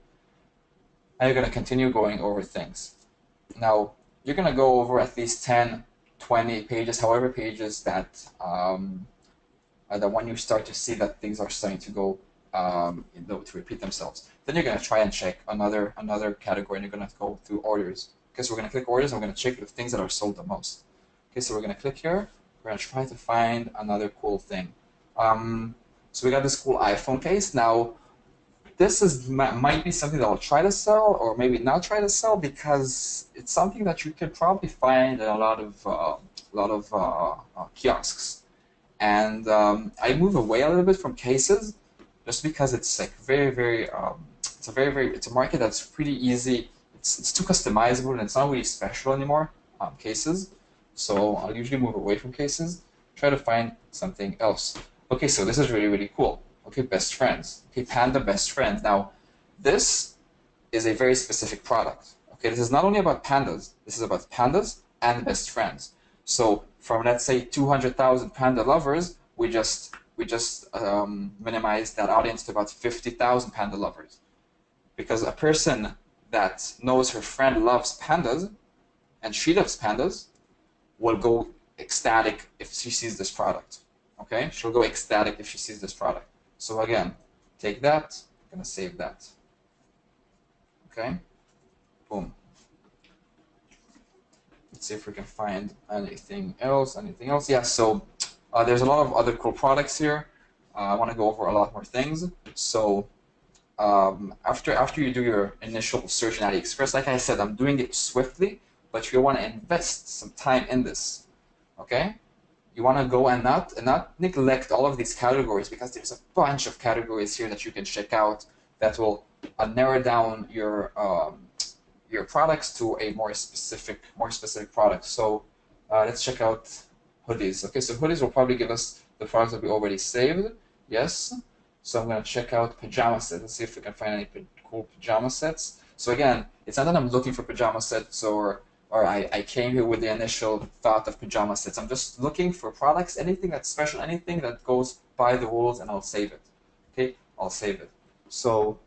And you're going to continue going over things. Now, you're going to go over at least 10, 20 pages, however pages that when you start to see that things are starting to go, to repeat themselves. Then you're going to try and check another category, and you're going to go through orders. Okay, so we're going to click orders, and we're going to check the things that are sold the most. Okay, so we're going to click here. We're going to try to find another cool thing. So we got this cool iPhone case. Now, this might be something that I'll try to sell, or maybe not try to sell, because it's something that you can probably find in a lot of kiosks. And I move away a little bit from cases, just because it's like it's a market that's pretty easy. It's too customizable, and it's not really special anymore. Cases, so I'll usually move away from cases, try to find something else. Okay, so this is really cool. Okay, best friends. Okay, panda best friends. Now, this is a very specific product. Okay, this is not only about pandas. This is about pandas and best friends. So from, let's say, 200,000 panda lovers, we just minimized that audience to about 50,000 panda lovers, because a person that knows her friend loves pandas and she loves pandas will go ecstatic if she sees this product. Okay, she'll go ecstatic if she sees this product. So again, take that, I'm gonna save that. Okay, boom. Let's see if we can find anything else. Yeah, so there's a lot of other cool products here. I want to go over a lot more things. So after you do your initial search in AliExpress, like I said, I'm doing it swiftly, but you want to invest some time in this. Okay, you want to go and not neglect all of these categories, because there's a bunch of categories here that you can check out that will narrow down your products to a more specific product. So let's check out hoodies. Okay, so hoodies will probably give us the products that we already saved. Yes. So I'm going to check out pajama sets. Let's see if we can find any cool pajama sets. So again, it's not that I'm looking for pajama sets or I came here with the initial thought of pajama sets. I'm just looking for products, anything that's special, anything that goes by the rules, and I'll save it. Okay, I'll save it. So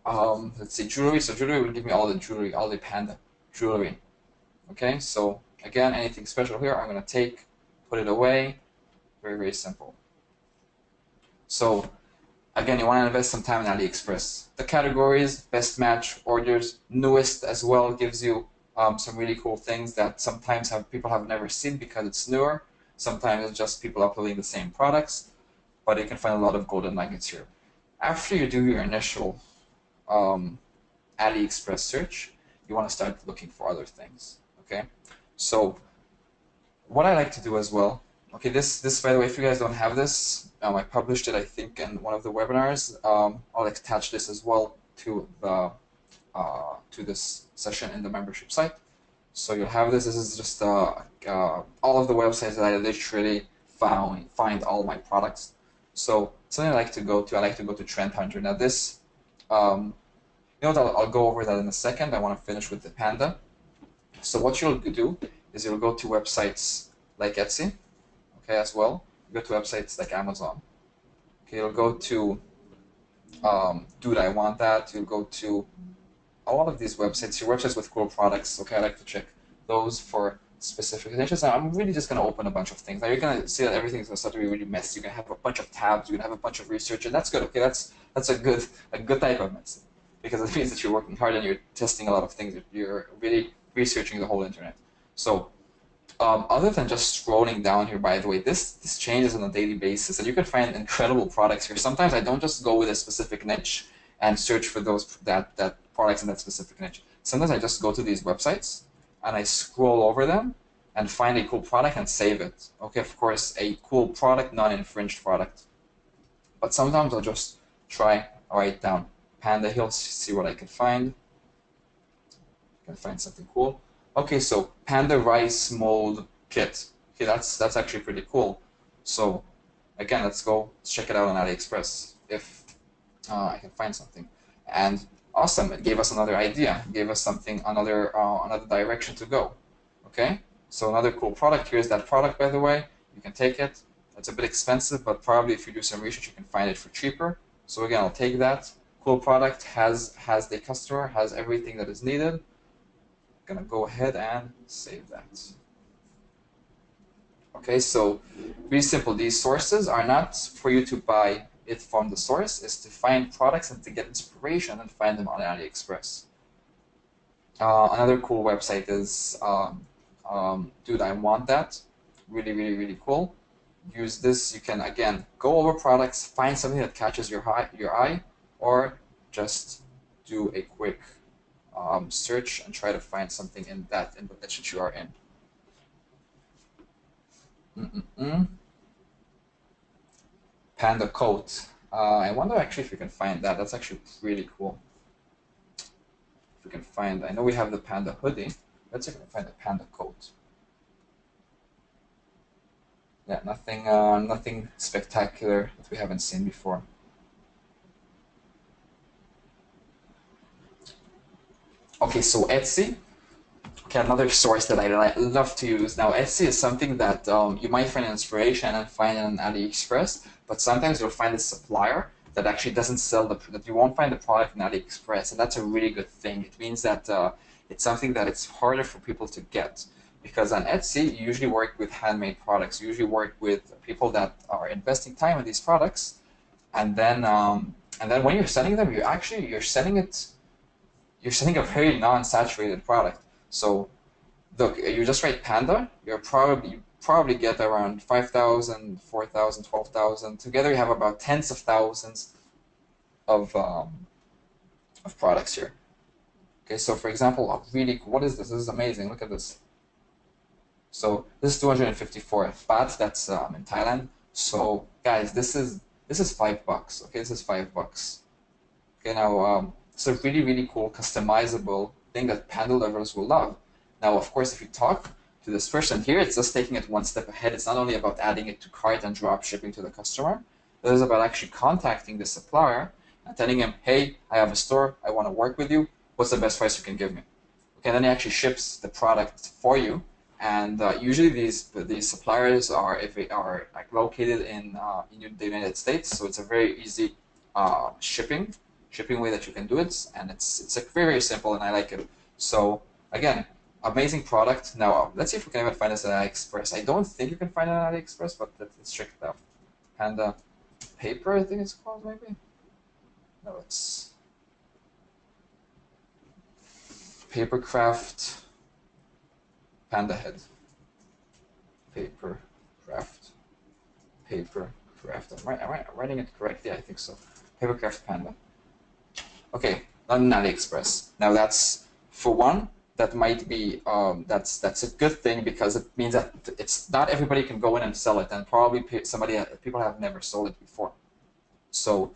let's see, jewelry. So jewelry will give me all the jewelry, all the panda jewelry. Okay, so again, anything special here, I'm gonna take, put it away. Very simple. So again, you want to invest some time in AliExpress. The categories, best match, orders, newest as well gives you some really cool things that sometimes people have never seen because it's newer. Sometimes it's just people uploading the same products, but you can find a lot of golden nuggets here. After you do your initial AliExpress search, you want to start looking for other things. Okay, so what I like to do as well. Okay, this by the way, if you guys don't have this, I published it I think in one of the webinars. I'll attach this as well to this session in the membership site. So you'll have this. This is just all of the websites that I literally find all my products. So something I like to go to. I like to go to Trend Hunter. Now this, you know what? I'll go over that in a second. I want to finish with the Panda. So what you'll do is you'll go to websites like Etsy, okay, as well. You go to websites like Amazon. Okay, you'll go to Dude, I Want That. You'll go to a lot of these websites, your websites with cool products. Okay, I like to check those for specific niches. Now, I'm really just going to open a bunch of things. Now, you're going to see that everything's going to start to be really messy. You're going to have a bunch of tabs. You're going to have a bunch of research, and that's good. Okay, that's a good type of messy, because it means that you're working hard and you're testing a lot of things. You're really researching the whole internet. So, other than just scrolling down here, by the way, this changes on a daily basis, and you can find incredible products here. Sometimes I don't just go with a specific niche and search for those that products in that specific niche. Sometimes I just go to these websites and I scroll over them and find a cool product and save it. Okay, of course, a cool product, non-infringed product. But sometimes I'll just write down Panda Hill, see what I can find. Can find something cool. Okay, so Panda Rice Mold Kit. Okay, that's actually pretty cool. So again, let's check it out on AliExpress if I can find something. And awesome, it gave us another idea. It gave us something, another direction to go. Okay, so another cool product. Here's that product, by the way. You can take it. It's a bit expensive, but probably if you do some research, you can find it for cheaper. So again, I'll take that. Cool product, has the customer, has everything that is needed. I'm gonna go ahead and save that. Okay, so really simple. These sources are not for you to buy it from the source, is to find products and to get inspiration and find them on AliExpress. Another cool website is Dude, I Want That. Really, really, really cool. Use this. You can again go over products, find something that catches your eye, or just do a quick search and try to find something in the niche that you are in. Panda coat. I wonder actually if you can find that. That's actually really cool. If we can find, I know we have the Panda hoodie. Let's see if we can find the Panda coat. Yeah, nothing spectacular that we haven't seen before. Okay, so Etsy. Okay, another source that I love to use. Now, Etsy is something that you might find inspiration and find on AliExpress, but sometimes you'll find a supplier that actually doesn't sell that you won't find the product in AliExpress, and that's a really good thing. It means that it's something that it's harder for people to get, because on Etsy you usually work with handmade products. You usually work with people that are investing time in these products, and then when you're selling them, you're selling a very non-saturated product. So look, you just write Panda, you probably get around 5,000, 4,000, 12,000. Together you have about tens of thousands of products here. Okay, so for example, what is this? This is amazing. Look at this. So this is 254 baht. That's in Thailand. So guys, this is $5. Okay, this is $5. Okay, now it's a really, really cool customizable thing that Panda lovers will love. Now, of course, if you talk to this person here, it's just taking it one step ahead. It's not only about adding it to cart and drop shipping to the customer. It is about actually contacting the supplier and telling him, hey, I have a store, I want to work with you. What's the best price you can give me? Okay, and then he actually ships the product for you. And usually these suppliers are like located in the United States, so it's a very easy shipping way that you can do it, and it's like very, very simple, and I like it. So again, amazing product. Now let's see if we can even find this at AliExpress. I don't think you can find it at AliExpress, but let's check it out. Panda paper, I think it's called, maybe. No, it's Papercraft. panda head. Paper craft. Am I writing it correctly? I think so. Paper craft panda. Okay, on AliExpress. Now that's, for one, that might be that's a good thing, because it means that it's not everybody can go in and sell it, and probably people have never sold it before. So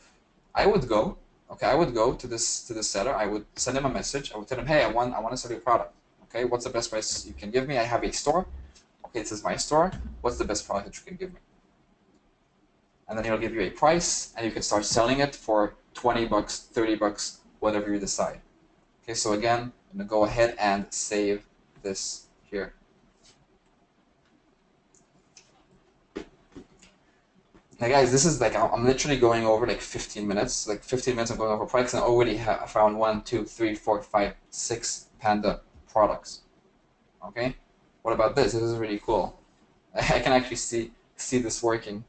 I would go to this seller. I would send him a message. I would tell him, hey, I want to sell your product. Okay, what's the best price you can give me? I have a store. Okay, this is my store. What's the best product that you can give me? And then he'll give you a price, and you can start selling it for 20 bucks, 30 bucks, whatever you decide. Okay, so again, I'm gonna go ahead and save this here. Now guys, this is like, I'm literally going over like 15 minutes. Like 15 minutes I'm going over products, and I already have found 1, 2, 3, 4, 5, 6 panda products. Okay, what about this? This is really cool. I can actually see this working.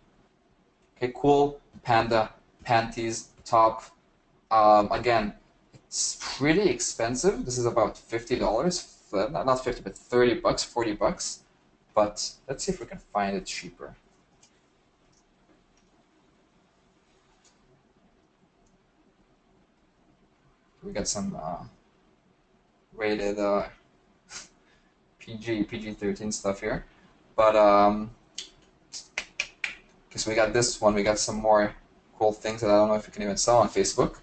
Okay, cool panda panties top. Again, it's pretty expensive. This is about $50, not 50, but 30 bucks, 40 bucks. But let's see if we can find it cheaper. We got some rated PG-13 stuff here, but so we got this one. We got some more cool things that I don't know if you can even sell on Facebook.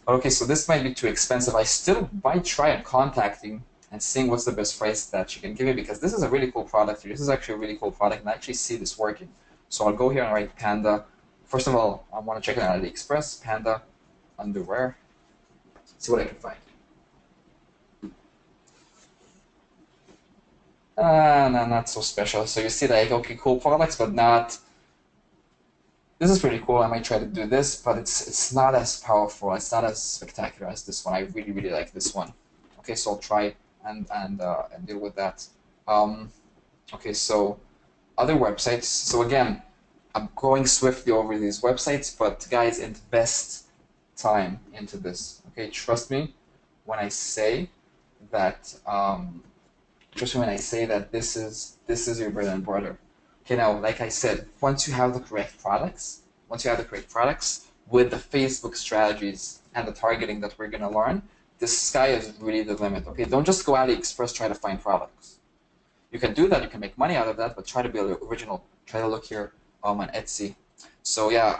Okay, so this might be too expensive. I still might try contacting and seeing what's the best price that you can give me, because this is a really cool product here. This is actually a really cool product, and I actually see this working. So I'll go here and write panda. First of all, I want to check it out on AliExpress, panda underwear. See what I can find. No, not so special. So you see, like, okay, cool products, but not. This is pretty cool. I might try to do this, but it's not as powerful. It's not as spectacular as this one. I really, really like this one. Okay, so I'll try and deal with that. Okay, so other websites. So again, I'm going swiftly over these websites, but guys, invest time into this. Okay, trust me when I say that. Trust me when I say that this is your bread and butter. Okay, now, like I said, once you have the correct products, with the Facebook strategies and the targeting that we're gonna learn, the sky is really the limit. Okay, don't just go AliExpress try to find products. You can do that, you can make money out of that, but try to be original. Try to look here on Etsy. So yeah,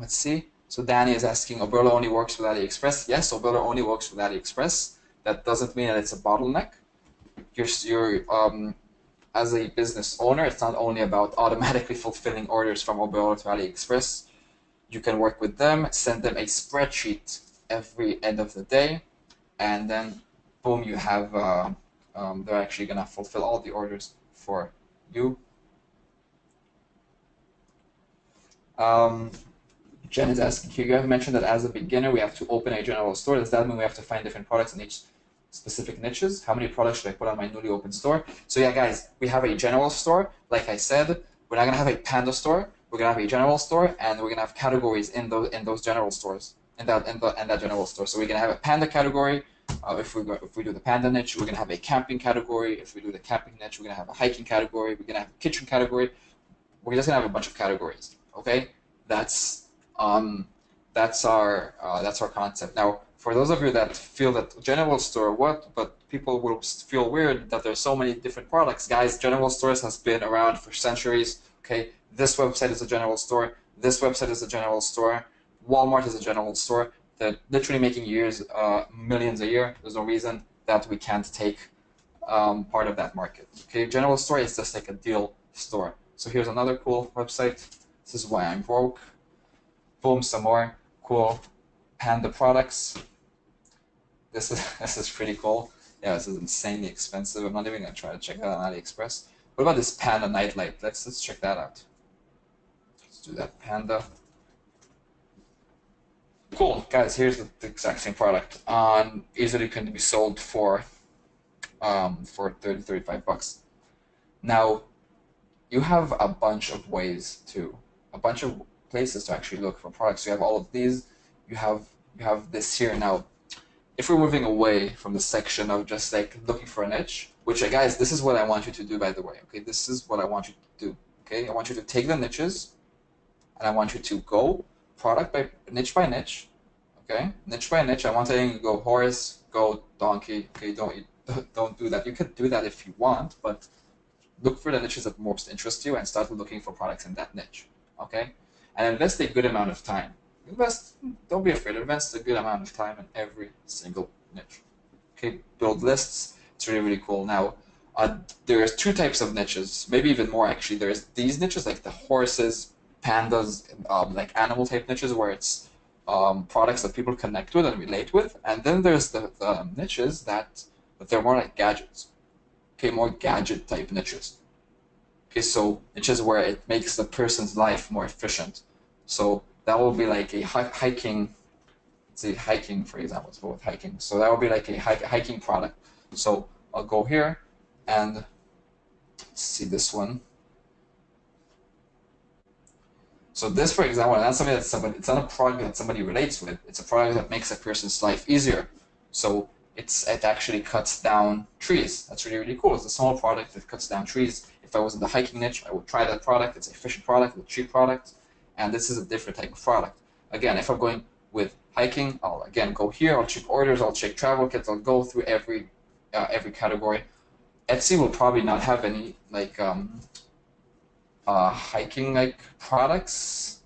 let's see. So Danny is asking, Oberlo only works with AliExpress. Yes, Oberlo only works with AliExpress. That doesn't mean that it's a bottleneck. You're as a business owner, it's not only about automatically fulfilling orders from Oberlo to AliExpress. You can work with them, send them a spreadsheet every end of the day, and then boom, you have they're actually gonna fulfill all the orders for you. Jen is asking here, you have mentioned that as a beginner we have to open a general store. Does that mean we have to find different products in each specific niches? How many products should I put on my newly opened store? So yeah, guys, we have a general store. Like I said, we're not gonna have a panda store. We're gonna have a general store, and we're gonna have categories in those general stores, in that general store. So we're gonna have a panda category. If we do the panda niche, we're gonna have a camping category. If we do the camping niche, we're gonna have a hiking category. We're gonna have a kitchen category. We're just gonna have a bunch of categories. Okay, that's our concept. Now, for those of you that feel that general store, but people will feel weird that there's so many different products. Guys, general stores has been around for centuries. Okay, this website is a general store. This website is a general store. Walmart is a general store. They're literally making millions a year. There's no reason that we can't take part of that market. Okay, general store is just like a deal store. So here's another cool website. This is why I'm broke. Boom, some more cool panda products. This is pretty cool. Yeah, this is insanely expensive. I'm not even gonna try to check that on AliExpress. What about this panda nightlight? Let's check that out. Let's do that, panda. Cool, guys. Here's the exact same product. Easily can be sold for 30, 35 bucks. Now, you have a bunch of places to actually look for products. You have all of these. You have this here. Now, if we're moving away from the section of just like looking for a niche, which guys, this is what I want you to do, by the way. Okay, this is what I want you to do. Okay, I want you to take the niches, and I want you to go product by niche by niche. Okay, niche by niche. I want you to go horse, goat, donkey. Okay, don't do that. You could do that if you want, but look for the niches that most interest you and start looking for products in that niche. Okay, and invest a good amount of time. Don't be afraid. Invest a good amount of time in every single niche. Okay, build lists. It's really, really cool. Now, there's two types of niches, maybe even more actually. There's these niches like the horses, pandas, like animal type niches where it's products that people connect with and relate with. And then there's the niches that they're more like gadgets. Okay, more gadget type niches. Okay, so niches where it makes the person's life more efficient. So that will be like a hiking, say hiking for example, let's go with hiking. So that will be like a hiking product. So I'll go here and see this one. So this, for example, that's something that it's not a product that somebody relates with. It's a product that makes a person's life easier. So it actually cuts down trees. That's really, really cool. It's a small product that cuts down trees. If I was in the hiking niche, I would try that product. It's an efficient product, it's a cheap product, and this is a different type of product. Again, if I'm going with hiking, I'll again go here. I'll check orders. I'll check travel kits. I'll go through every category. Etsy will probably not have any like hiking like products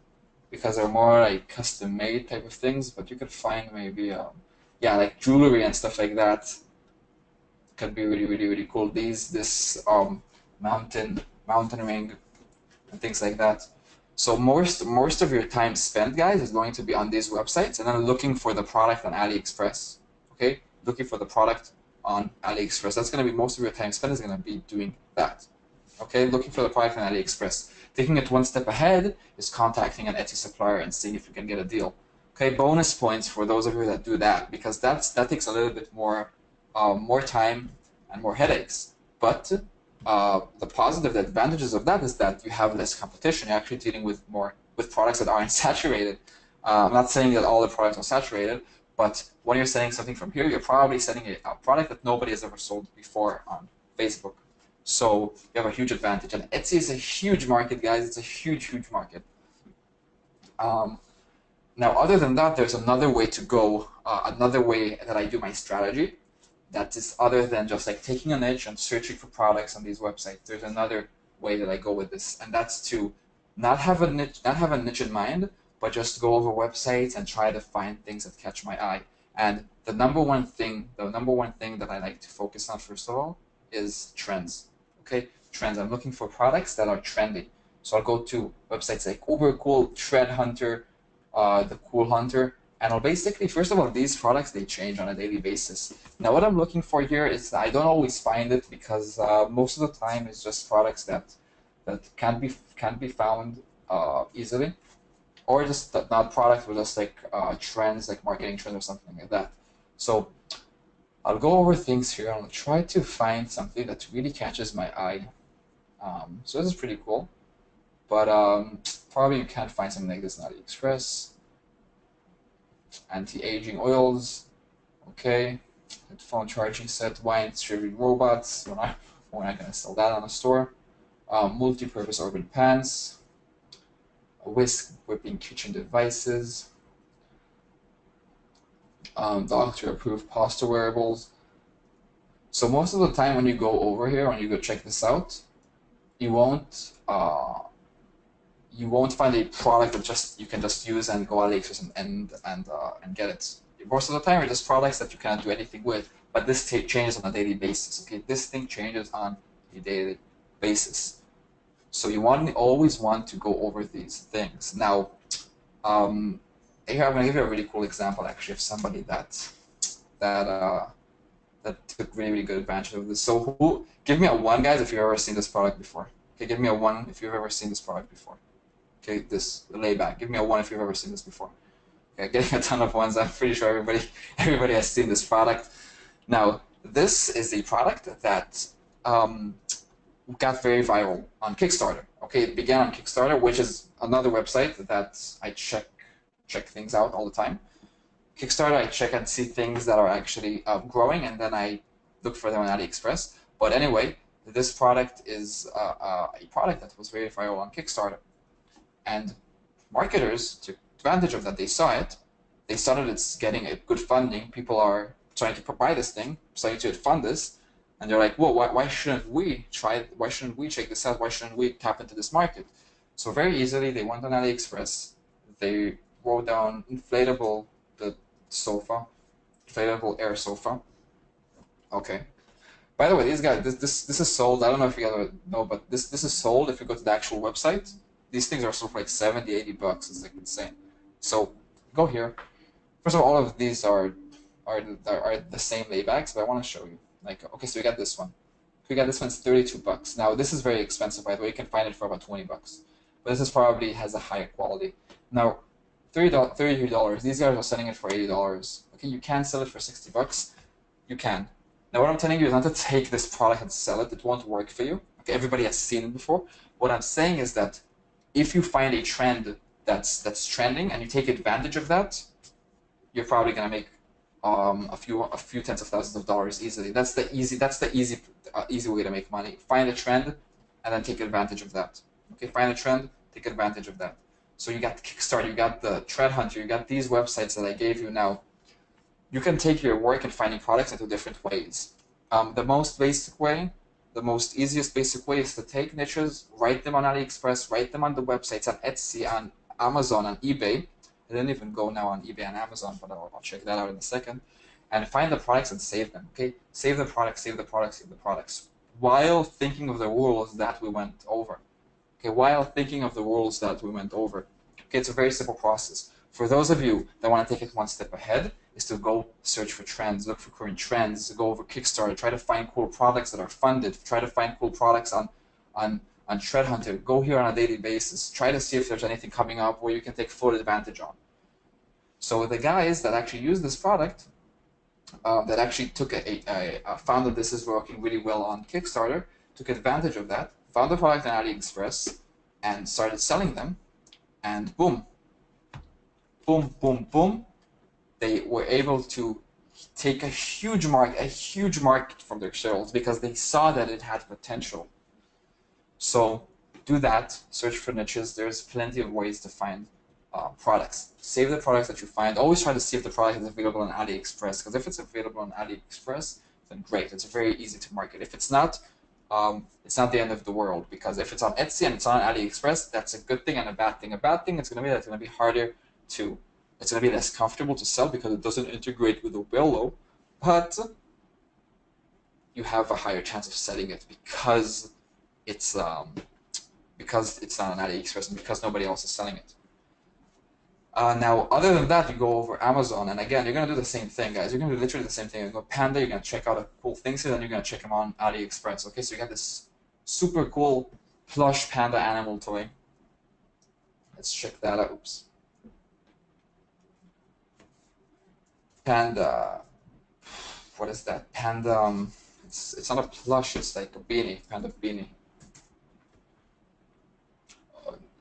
because they're more like custom made type of things, but you could find maybe yeah, like jewelry and stuff like that could be really, really, really cool. This mountain ring and things like that. So most of your time spent, guys, is going to be on these websites and then looking for the product on AliExpress. Okay, looking for the product on AliExpress. That's going to be most of your time spent is going to be doing that. Okay, looking for the product on AliExpress. Taking it one step ahead is contacting an Etsy supplier and seeing if you can get a deal. Okay, bonus points for those of you that do that because that takes a little bit more time and more headaches. But the positive advantages of that is that you have less competition. You're actually dealing with products that aren't saturated. I'm not saying that all the products are saturated, but when you're selling something from here, you're probably selling a product that nobody has ever sold before on Facebook. So you have a huge advantage. And Etsy is a huge market, guys. It's a huge, huge market. Now, other than that, there's another way to go, another way that I do my strategy that is other than just like taking a niche and searching for products on these websites. There's another way that I go with this, and that's to not have a niche in mind, but just go over websites and try to find things that catch my eye. And the number one thing that I like to focus on, first of all, is trends. Okay, trends. I'm looking for products that are trendy. So I'll go to websites like Ubercool, Trend Hunter, the Cool Hunter, and I'll basically, first of all, these products, they change on a daily basis. Now, what I'm looking for here is I don't always find it because most of the time it's just products that can't be found easily, or just not products, but just like trends, like marketing trends or something like that. So I'll go over things here and I'll try to find something that really catches my eye. So this is pretty cool, but probably you can't find something like this on AliExpress. Anti-aging oils, okay. Headphone charging set, wine distributing robots. We're not gonna sell that on a store. Multi-purpose orbit pants, whisk whipping kitchen devices, doctor-approved posture wearables. So most of the time when you go over here, when you go check this out, you won't find a product that you can just use and go AliExpress and get it. Most of the time, it's just products that you cannot do anything with. But this changes on a daily basis. Okay, this thing changes on a daily basis. So you always want to go over these things. Now, here I'm going to give you a really cool example, actually, of somebody that took really, really good advantage of this. So give me a 1, guys, if you've ever seen this product before. Okay, give me a 1 if you've ever seen this product before. Okay, the layback. Give me a 1 if you've ever seen this before. Okay, getting a ton of 1s. I'm pretty sure everybody has seen this product. Now, this is a product that got very viral on Kickstarter. Okay, it began on Kickstarter, which is another website that I check things out all the time. Kickstarter, I check and see things that are actually growing, and then I look for them on AliExpress. But anyway, this product is a product that was very viral on Kickstarter, and marketers took advantage of that. They saw it. They started it's getting a good funding. People are trying to buy this thing, starting to fund this, and they're like, "Whoa, why shouldn't we try? Why shouldn't we check this out? Why shouldn't we tap into this market?" So very easily, they went on AliExpress. They wrote down inflatable the sofa, inflatable air sofa. Okay. By the way, these guys, this is sold. I don't know if you guys know, but this is sold if you go to the actual website. These things are sold for like 70, 80 bucks. It's like insane. So go here. First of all of these are the same laybacks, but I want to show you. Like, okay, so we got this one. We got this one's 32 bucks. Now this is very expensive, by the way. You can find it for about 20 bucks. But this is probably has a higher quality. Now, $33. These guys are selling it for $80. Okay, you can sell it for 60 bucks. You can. Now, what I'm telling you is not to take this product and sell it. It won't work for you. Okay, everybody has seen it before. What I'm saying is that if you find a trend that's trending and you take advantage of that, you're probably gonna make a few tens of thousands of dollars easily. That's the easy way to make money. Find a trend and then take advantage of that. Okay, find a trend, take advantage of that. So you got Kickstarter, you got the Tread Hunter, you got these websites that I gave you now. You can take your work in finding products into different ways. The most basic way, the most easiest basic way is to take niches, write them on AliExpress, write them on the websites, on Etsy, on Amazon, on eBay. I didn't even go now on eBay and Amazon, but I'll check that out in a second. And find the products and save them, okay? Save the products, save the products, save the products, while thinking of the rules that we went over. Okay, while thinking of the rules that we went over. Okay, it's a very simple process. For those of you that want to take it one step ahead, is to go search for trends, look for current trends, go over Kickstarter, try to find cool products that are funded, try to find cool products on Tread Hunter, go here on a daily basis, try to see if there's anything coming up where you can take full advantage on. So the guys that actually use this product, that actually took found that this is working really well on Kickstarter, took advantage of that, found the product on AliExpress, and started selling them, and boom, boom, boom, boom, they were able to take a huge market from their sales because they saw that it had potential. So do that, search for niches. There's plenty of ways to find products. Save the products that you find. Always try to see if the product is available on AliExpress, because if it's available on AliExpress, then great. It's very easy to market. If it's not the end of the world, because if it's on Etsy and it's on AliExpress, that's a good thing and a bad thing. A bad thing, it's going to be harder to, it's going to be less comfortable to sell because it doesn't integrate with the Willow, but you have a higher chance of selling it because it's not on AliExpress and because nobody else is selling it. Now, other than that, you go over Amazon, and again, you're going to do the same thing, guys. You're going to do literally the same thing. You go Panda, you're going to check out cool things here, then you're going to check them on AliExpress. Okay, so you got this super cool plush panda animal toy. Let's check that out. Oops. Panda. What is that? Panda. It's not a plush. It's like a beanie. Panda beanie.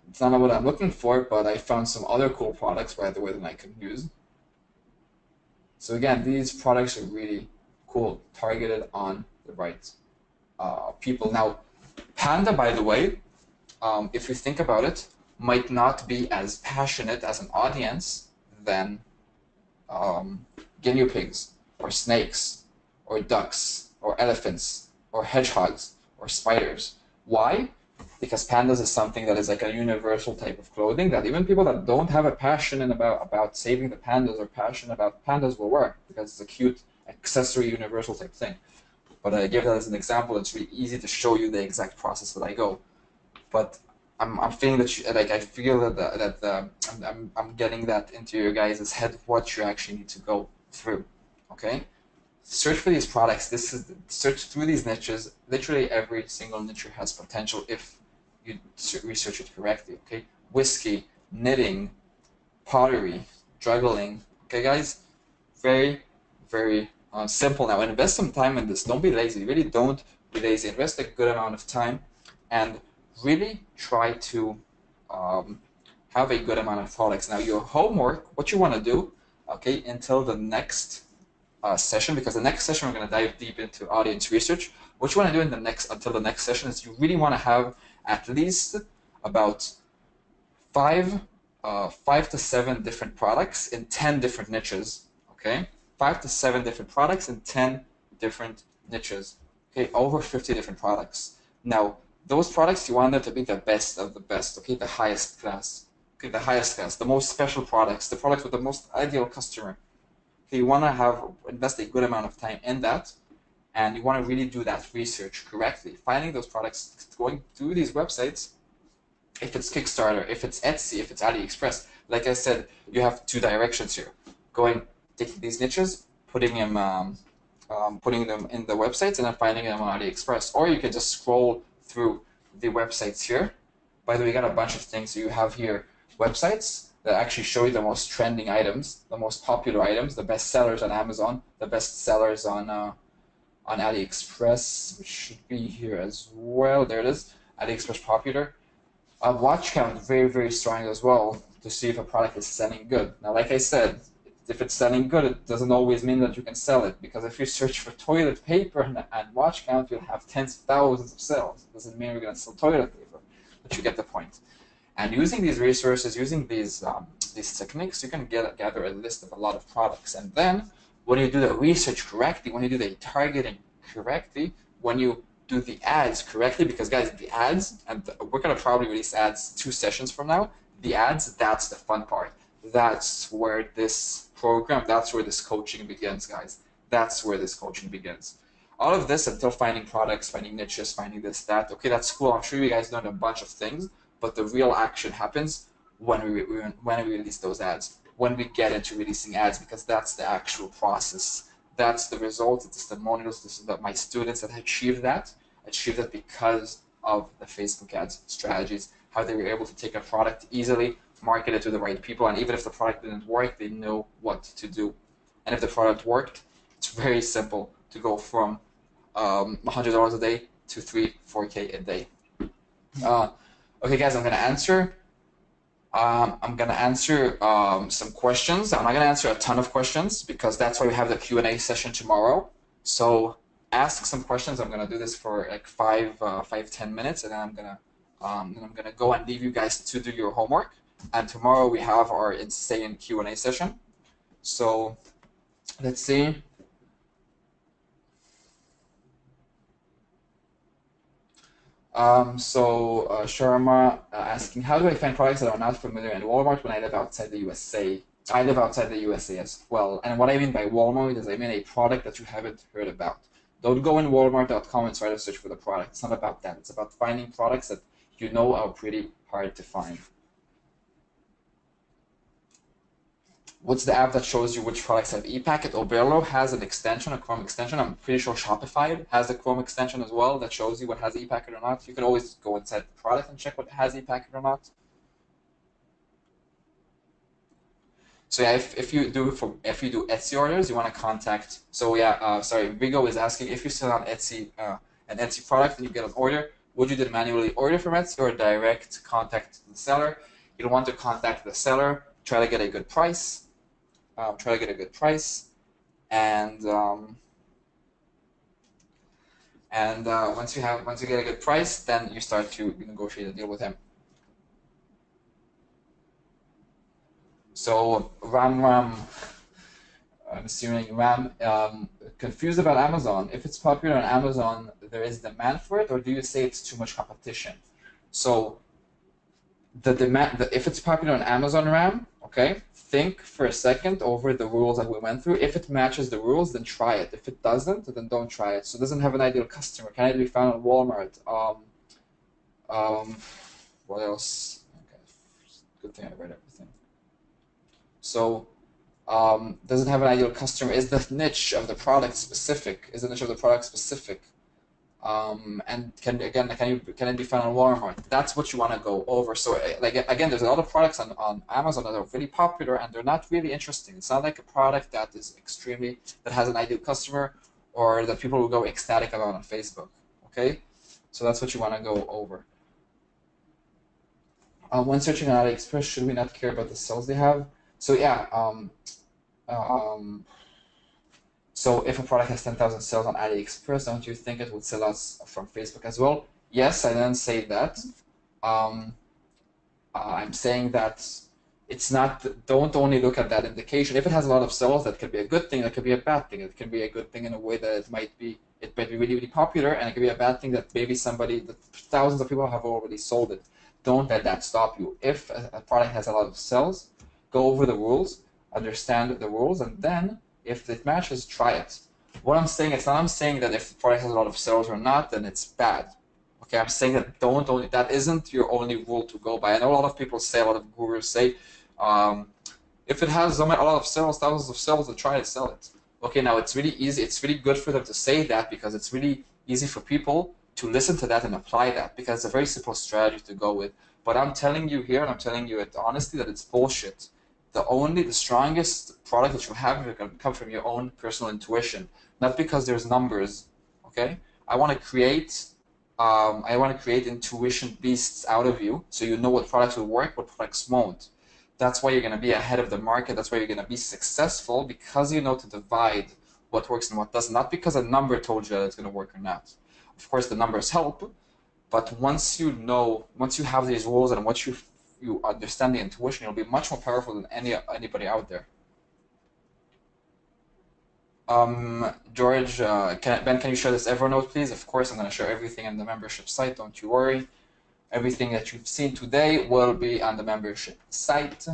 It's not what I'm looking for, but I found some other cool products, by the way, that I can use. So again, these products are really cool, targeted on the right people. Now, Panda, by the way, if you think about it, might not be as passionate as an audience than guinea pigs, or snakes, or ducks, or elephants, or hedgehogs, or spiders. Why? Because pandas is something that is like a universal type of clothing that even people that don't have a passion about saving the pandas or passion about pandas will wear, because it's a cute accessory universal type thing. But I give that as an example. It's really easy to show you the exact process that I go. But I'm feeling that I feel that I'm getting that into your guys' head what you actually need to go through. Okay. Search for these products. Search through these niches. Literally every single niche has potential if you research it correctly. Okay, whiskey, knitting, pottery, juggling. Okay, guys, very, very simple. Now, invest some time in this. Don't be lazy. Really, don't be lazy. Invest a good amount of time, and really try to have a good amount of products. Now, your homework, what you want to do, okay, until the next session, because the next session we're going to dive deep into audience research. What you want to do until the next session is you really want to have at least about five to seven different products in 10 different niches. Okay, 5 to 7 different products in 10 different niches. Okay, over 50 different products. Now, those products, you want them to be the best of the best. Okay, the highest class. Okay, the highest class, the most special products, the products with the most ideal customer. Okay, you want to invest a good amount of time in that, and you want to really do that research correctly, finding those products, going through these websites. If it's Kickstarter, if it's Etsy, if it's AliExpress, like I said, you have two directions here. Taking these niches, putting them in the websites, and then finding them on AliExpress. Or you can just scroll through the websites here. By the way, we got a bunch of things. So you have here websites that actually show you the most trending items, the most popular items, the best sellers on Amazon, the best sellers on AliExpress, which should be here as well. There it is, AliExpress popular. Watch count, very, very strong as well, to see if a product is selling good. Now, like I said, if it's selling good, it doesn't always mean that you can sell it, because if you search for toilet paper and watch count, you'll have tens of thousands of sales. It doesn't mean you're going to sell toilet paper, but you get the point. And using these resources, using these techniques, you can gather a list of a lot of products. And then, when you do the research correctly, when you do the targeting correctly, when you do the ads correctly, because guys, the ads, and we're going to probably release ads 2 sessions from now, the ads, that's the fun part. That's where this program, that's where this coaching begins, guys. That's where this coaching begins. All of this until finding products, finding niches, finding this, that. Okay, that's cool. I'm sure you guys learned a bunch of things, but the real action happens when we release those ads, when we get into releasing ads, because that's the actual process. That's the result, it's the testimonials. This is that my students that achieved that because of the Facebook ads strategies, how they were able to take a product easily, market it to the right people, and even if the product didn't work, they know what to do. And if the product worked, it's very simple to go from $100 a day to $3-4K a day. Okay, guys, I'm gonna answer some questions. I'm not gonna answer a ton of questions because that's why we have the Q&A session tomorrow. So ask some questions. I'm gonna do this for like 5-10 minutes, and then I'm gonna go and leave you guys to do your homework. And tomorrow we have our insane Q&A session. So let's see. Sharma asking, how do I find products that are not familiar in Walmart when I live outside the USA? I live outside the USA as well. And what I mean by Walmart is I mean a product that you haven't heard about. Don't go in walmart.com and try to search for the product. It's not about that. It's about finding products that you know are pretty hard to find. What's the app that shows you which products have ePacket? Oberlo has an extension, a Chrome extension. I'm pretty sure Shopify has a Chrome extension as well that shows you what has ePacket or not. You can always go inside the product and check what has ePacket or not. So yeah, if you do Etsy orders, you want to contact. So yeah, sorry, Vigo is asking if you sell on Etsy an Etsy product and you get an order, would you then manually order from Etsy or direct contact the seller? You'll want to contact the seller, try to get a good price. And once you get a good price, then you start to negotiate a deal with him. So Ram, I'm assuming Ram, confused about Amazon. If it's popular on Amazon, there is demand for it, or do you say it's too much competition? So if it's popular on Amazon, Ram, okay, think for a second over the rules that we went through. If it matches the rules, then try it. If it doesn't, then don't try it. So it doesn't have an ideal customer. Can it be found on Walmart? What else? Okay, good thing I read everything. So does it have an ideal customer? Is the niche of the product specific? And can it be found on Walmart? That's what you want to go over. So like again, there's a lot of products on Amazon that are really popular and they're not really interesting. It's not like a product that has an ideal customer or that people will go ecstatic about on Facebook. Okay, so that's what you want to go over. When searching on AliExpress, should we not care about the sales they have? So yeah, So if a product has 10,000 sales on AliExpress, don't you think it would sell us from Facebook as well? Yes, I didn't say that. Um, I'm saying that it's not, don't only look at that indication. If it has a lot of sales, that could be a good thing, that could be a bad thing. It can be a good thing in a way that it might be really, really popular, and it could be a bad thing that maybe that thousands of people have already sold it. Don't let that stop you. If a product has a lot of sales, go over the rules, understand the rules, and then if it matches, try it. What I'm saying, it's not I'm saying that if the product has a lot of sales or not, then it's bad. Okay, I'm saying that that isn't your only rule to go by. I know a lot of people say, a lot of gurus say, um, if it has a lot of sales, thousands of sales, then try to sell it. Okay, now it's really easy. It's really good for them to say that because it's really easy for people to listen to that and apply that because it's a very simple strategy to go with. But I'm telling you here, and I'm telling you it honestly, that it's bullshit. The strongest product that you have is going to come from your own personal intuition, not because there's numbers. Okay, I want to create intuition beasts out of you so you know what products will work, what products won't. That's why you're going to be ahead of the market. That's why you're going to be successful because you know to divide what works and what doesn't. Not because a number told you that it's going to work or not. Of course, the numbers help, but once you have these rules and once you understand the intuition, you'll be much more powerful than anybody out there. George, Ben, can you share this Evernote, please? Of course, I'm going to share everything in the membership site. Don't you worry. Everything that you've seen today will be on the membership site.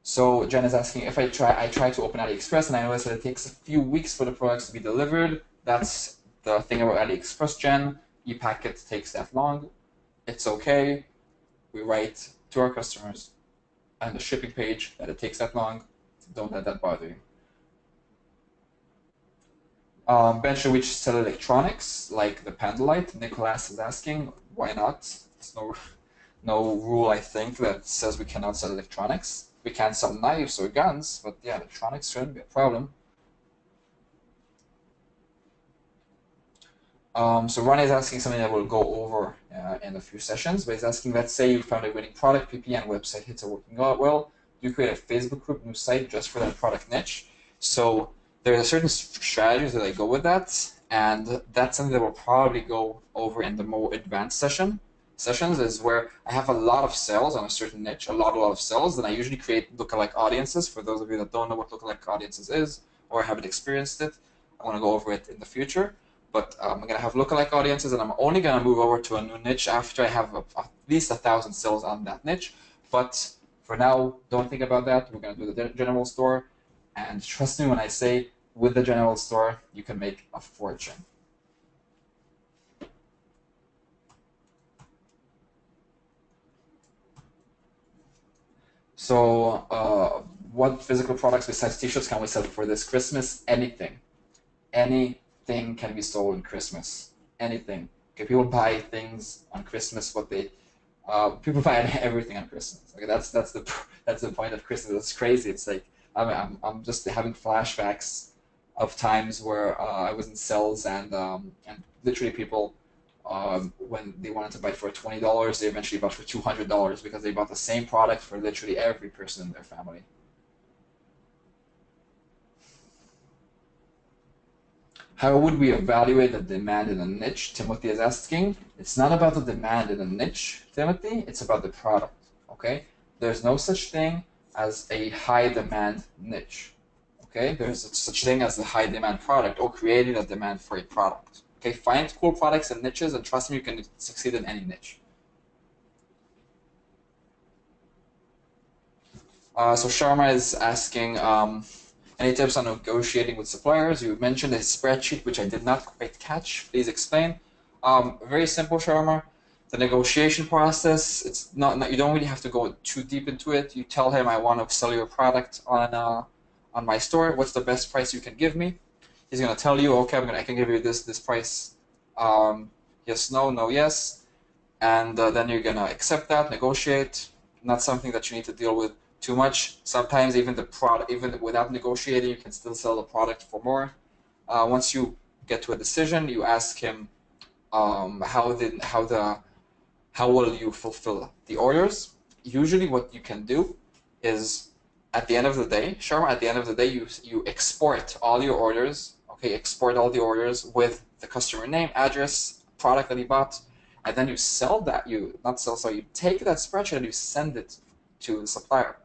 So Jen is asking if I try to open AliExpress and I notice that it takes a few weeks for the products to be delivered. That's the thing about AliExpress, Jen. ePacket takes that long. It's okay. We write to our customers on the shipping page that it takes that long. Don't let that bother you. Ben, should we sell electronics like the Pandalite? Nicholas is asking. Why not? There's no rule, I think, that says we cannot sell electronics. We can sell knives or guns, but yeah, electronics shouldn't be a problem. So Ronnie is asking something that we'll go over in a few sessions, but he's asking, let's say you found a winning product, PPN website hits are working out well. You create a Facebook group, new site just for that product niche. So there's a certain strategies that I go with that, and that's something that we'll probably go over in the more advanced sessions is where I have a lot of sales on a certain niche, a lot of sales, then I usually create lookalike audiences. For those of you that don't know what lookalike audiences is or haven't experienced it, I want to go over it in the future. But I'm going to have lookalike audiences, and I'm only going to move over to a new niche after I have at least 1,000 sales on that niche. But for now, don't think about that. We're going to do the general store. And trust me when I say, with the general store, you can make a fortune. So what physical products besides t-shirts can we sell for this Christmas? Anything. Anything can be sold in Christmas. Anything. Okay, people buy things on Christmas. People buy everything on Christmas. Okay, that's the point of Christmas. It's crazy. It's like I'm just having flashbacks of times where I was in sales and literally people when they wanted to buy it for $20, they eventually bought for $200 because they bought the same product for literally every person in their family. How would we evaluate the demand in a niche? Timothy is asking. It's not about the demand in a niche, Timothy. It's about the product. Okay? There's no such thing as a high demand niche. Okay? There's such thing as a high demand product or creating a demand for a product. Okay? Find cool products and niches, and trust me, you can succeed in any niche. So Sharma is asking. Any tips on negotiating with suppliers? You mentioned a spreadsheet, which I did not quite catch. Please explain. Very simple, Sharma. The negotiation process, it's not you don't really have to go too deep into it. You tell him, I want to sell your product on my store. What's the best price you can give me? He's going to tell you, okay, I can give you this price. Yes, no, no, yes. And then you're going to accept that, negotiate. Not something that you need to deal with too much. Sometimes even without negotiating, you can still sell the product for more. Once you get to a decision, you ask him how will you fulfill the orders. Usually what you can do is at the end of the day, Sharma, at the end of the day, you export all your orders, okay, export all the orders with the customer name, address, product that he bought, and then you sell that, you take that spreadsheet and you send it to the supplier.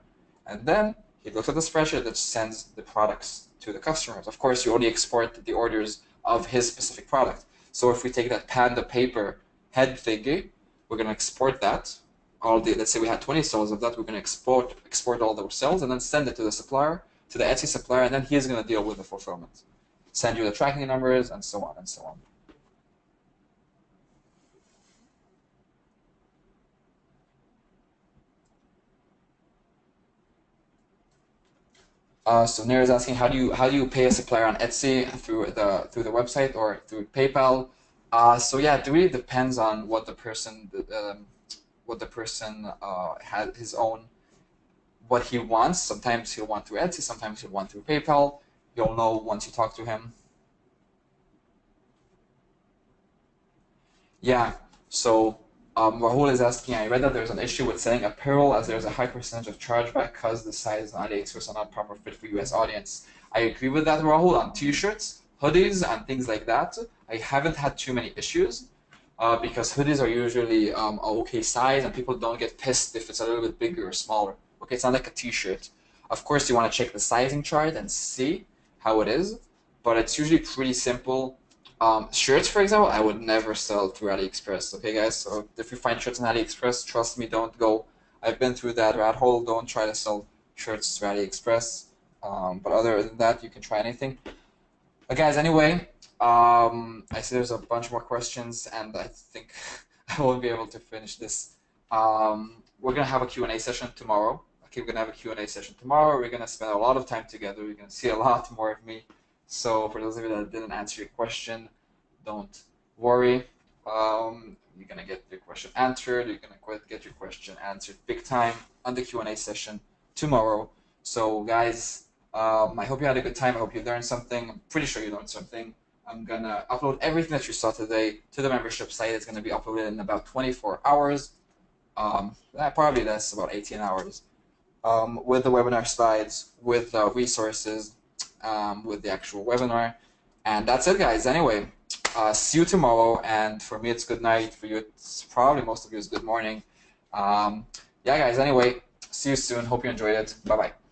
And then he looks at the spreadsheet that sends the products to the customers. Of course, you only export the orders of his specific product. So if we take that Panda paper head thingy, we're going to export that. Let's say we had 20 cells of that, we're going to export all those cells and then send it to the supplier, to the Etsy supplier, and then he's going to deal with the fulfillment. Send you the tracking numbers and so on and so on. So Nair is asking, how do you pay a supplier on Etsy through the website or through PayPal? So yeah, it really depends on what the person has his own, what he wants. Sometimes he'll want through Etsy, sometimes he'll want through PayPal. You'll know once you talk to him. Yeah. So Rahul is asking, I read that there's an issue with selling apparel as there's a high percentage of chargeback because the size on AliExpress are not proper fit for US audience. I agree with that, Rahul. On t-shirts, hoodies, and things like that, I haven't had too many issues because hoodies are usually a okay size and people don't get pissed if it's a little bit bigger or smaller. Okay, it's not like a t-shirt. Of course, you want to check the sizing chart and see how it is, but it's usually pretty simple. Shirts, for example, I would never sell through AliExpress. Okay, guys. So if you find shirts on AliExpress, trust me, don't go. I've been through that rat hole. Don't try to sell shirts through AliExpress. But other than that, you can try anything. But guys, anyway, I see there's a bunch more questions, and I think I won't be able to finish this. We're gonna have a Q&A session tomorrow. Okay, we're gonna have a Q&A session tomorrow. We're gonna spend a lot of time together. You're gonna see a lot more of me. So for those of you that didn't answer your question, don't worry. You're gonna get your question answered. You're gonna get your question answered big time on the Q&A session tomorrow. So guys, I hope you had a good time. I hope you learned something. I'm pretty sure you learned something. I'm gonna upload everything that you saw today to the membership site. It's gonna be uploaded in about 24 hours. Probably less, about 18 hours. With the webinar slides, with resources, with the actual webinar. And that's it, guys. Anyway, see you tomorrow. And for me, it's good night. For you, it's probably most of you is good morning. Yeah, guys. Anyway, see you soon. Hope you enjoyed it. Bye-bye.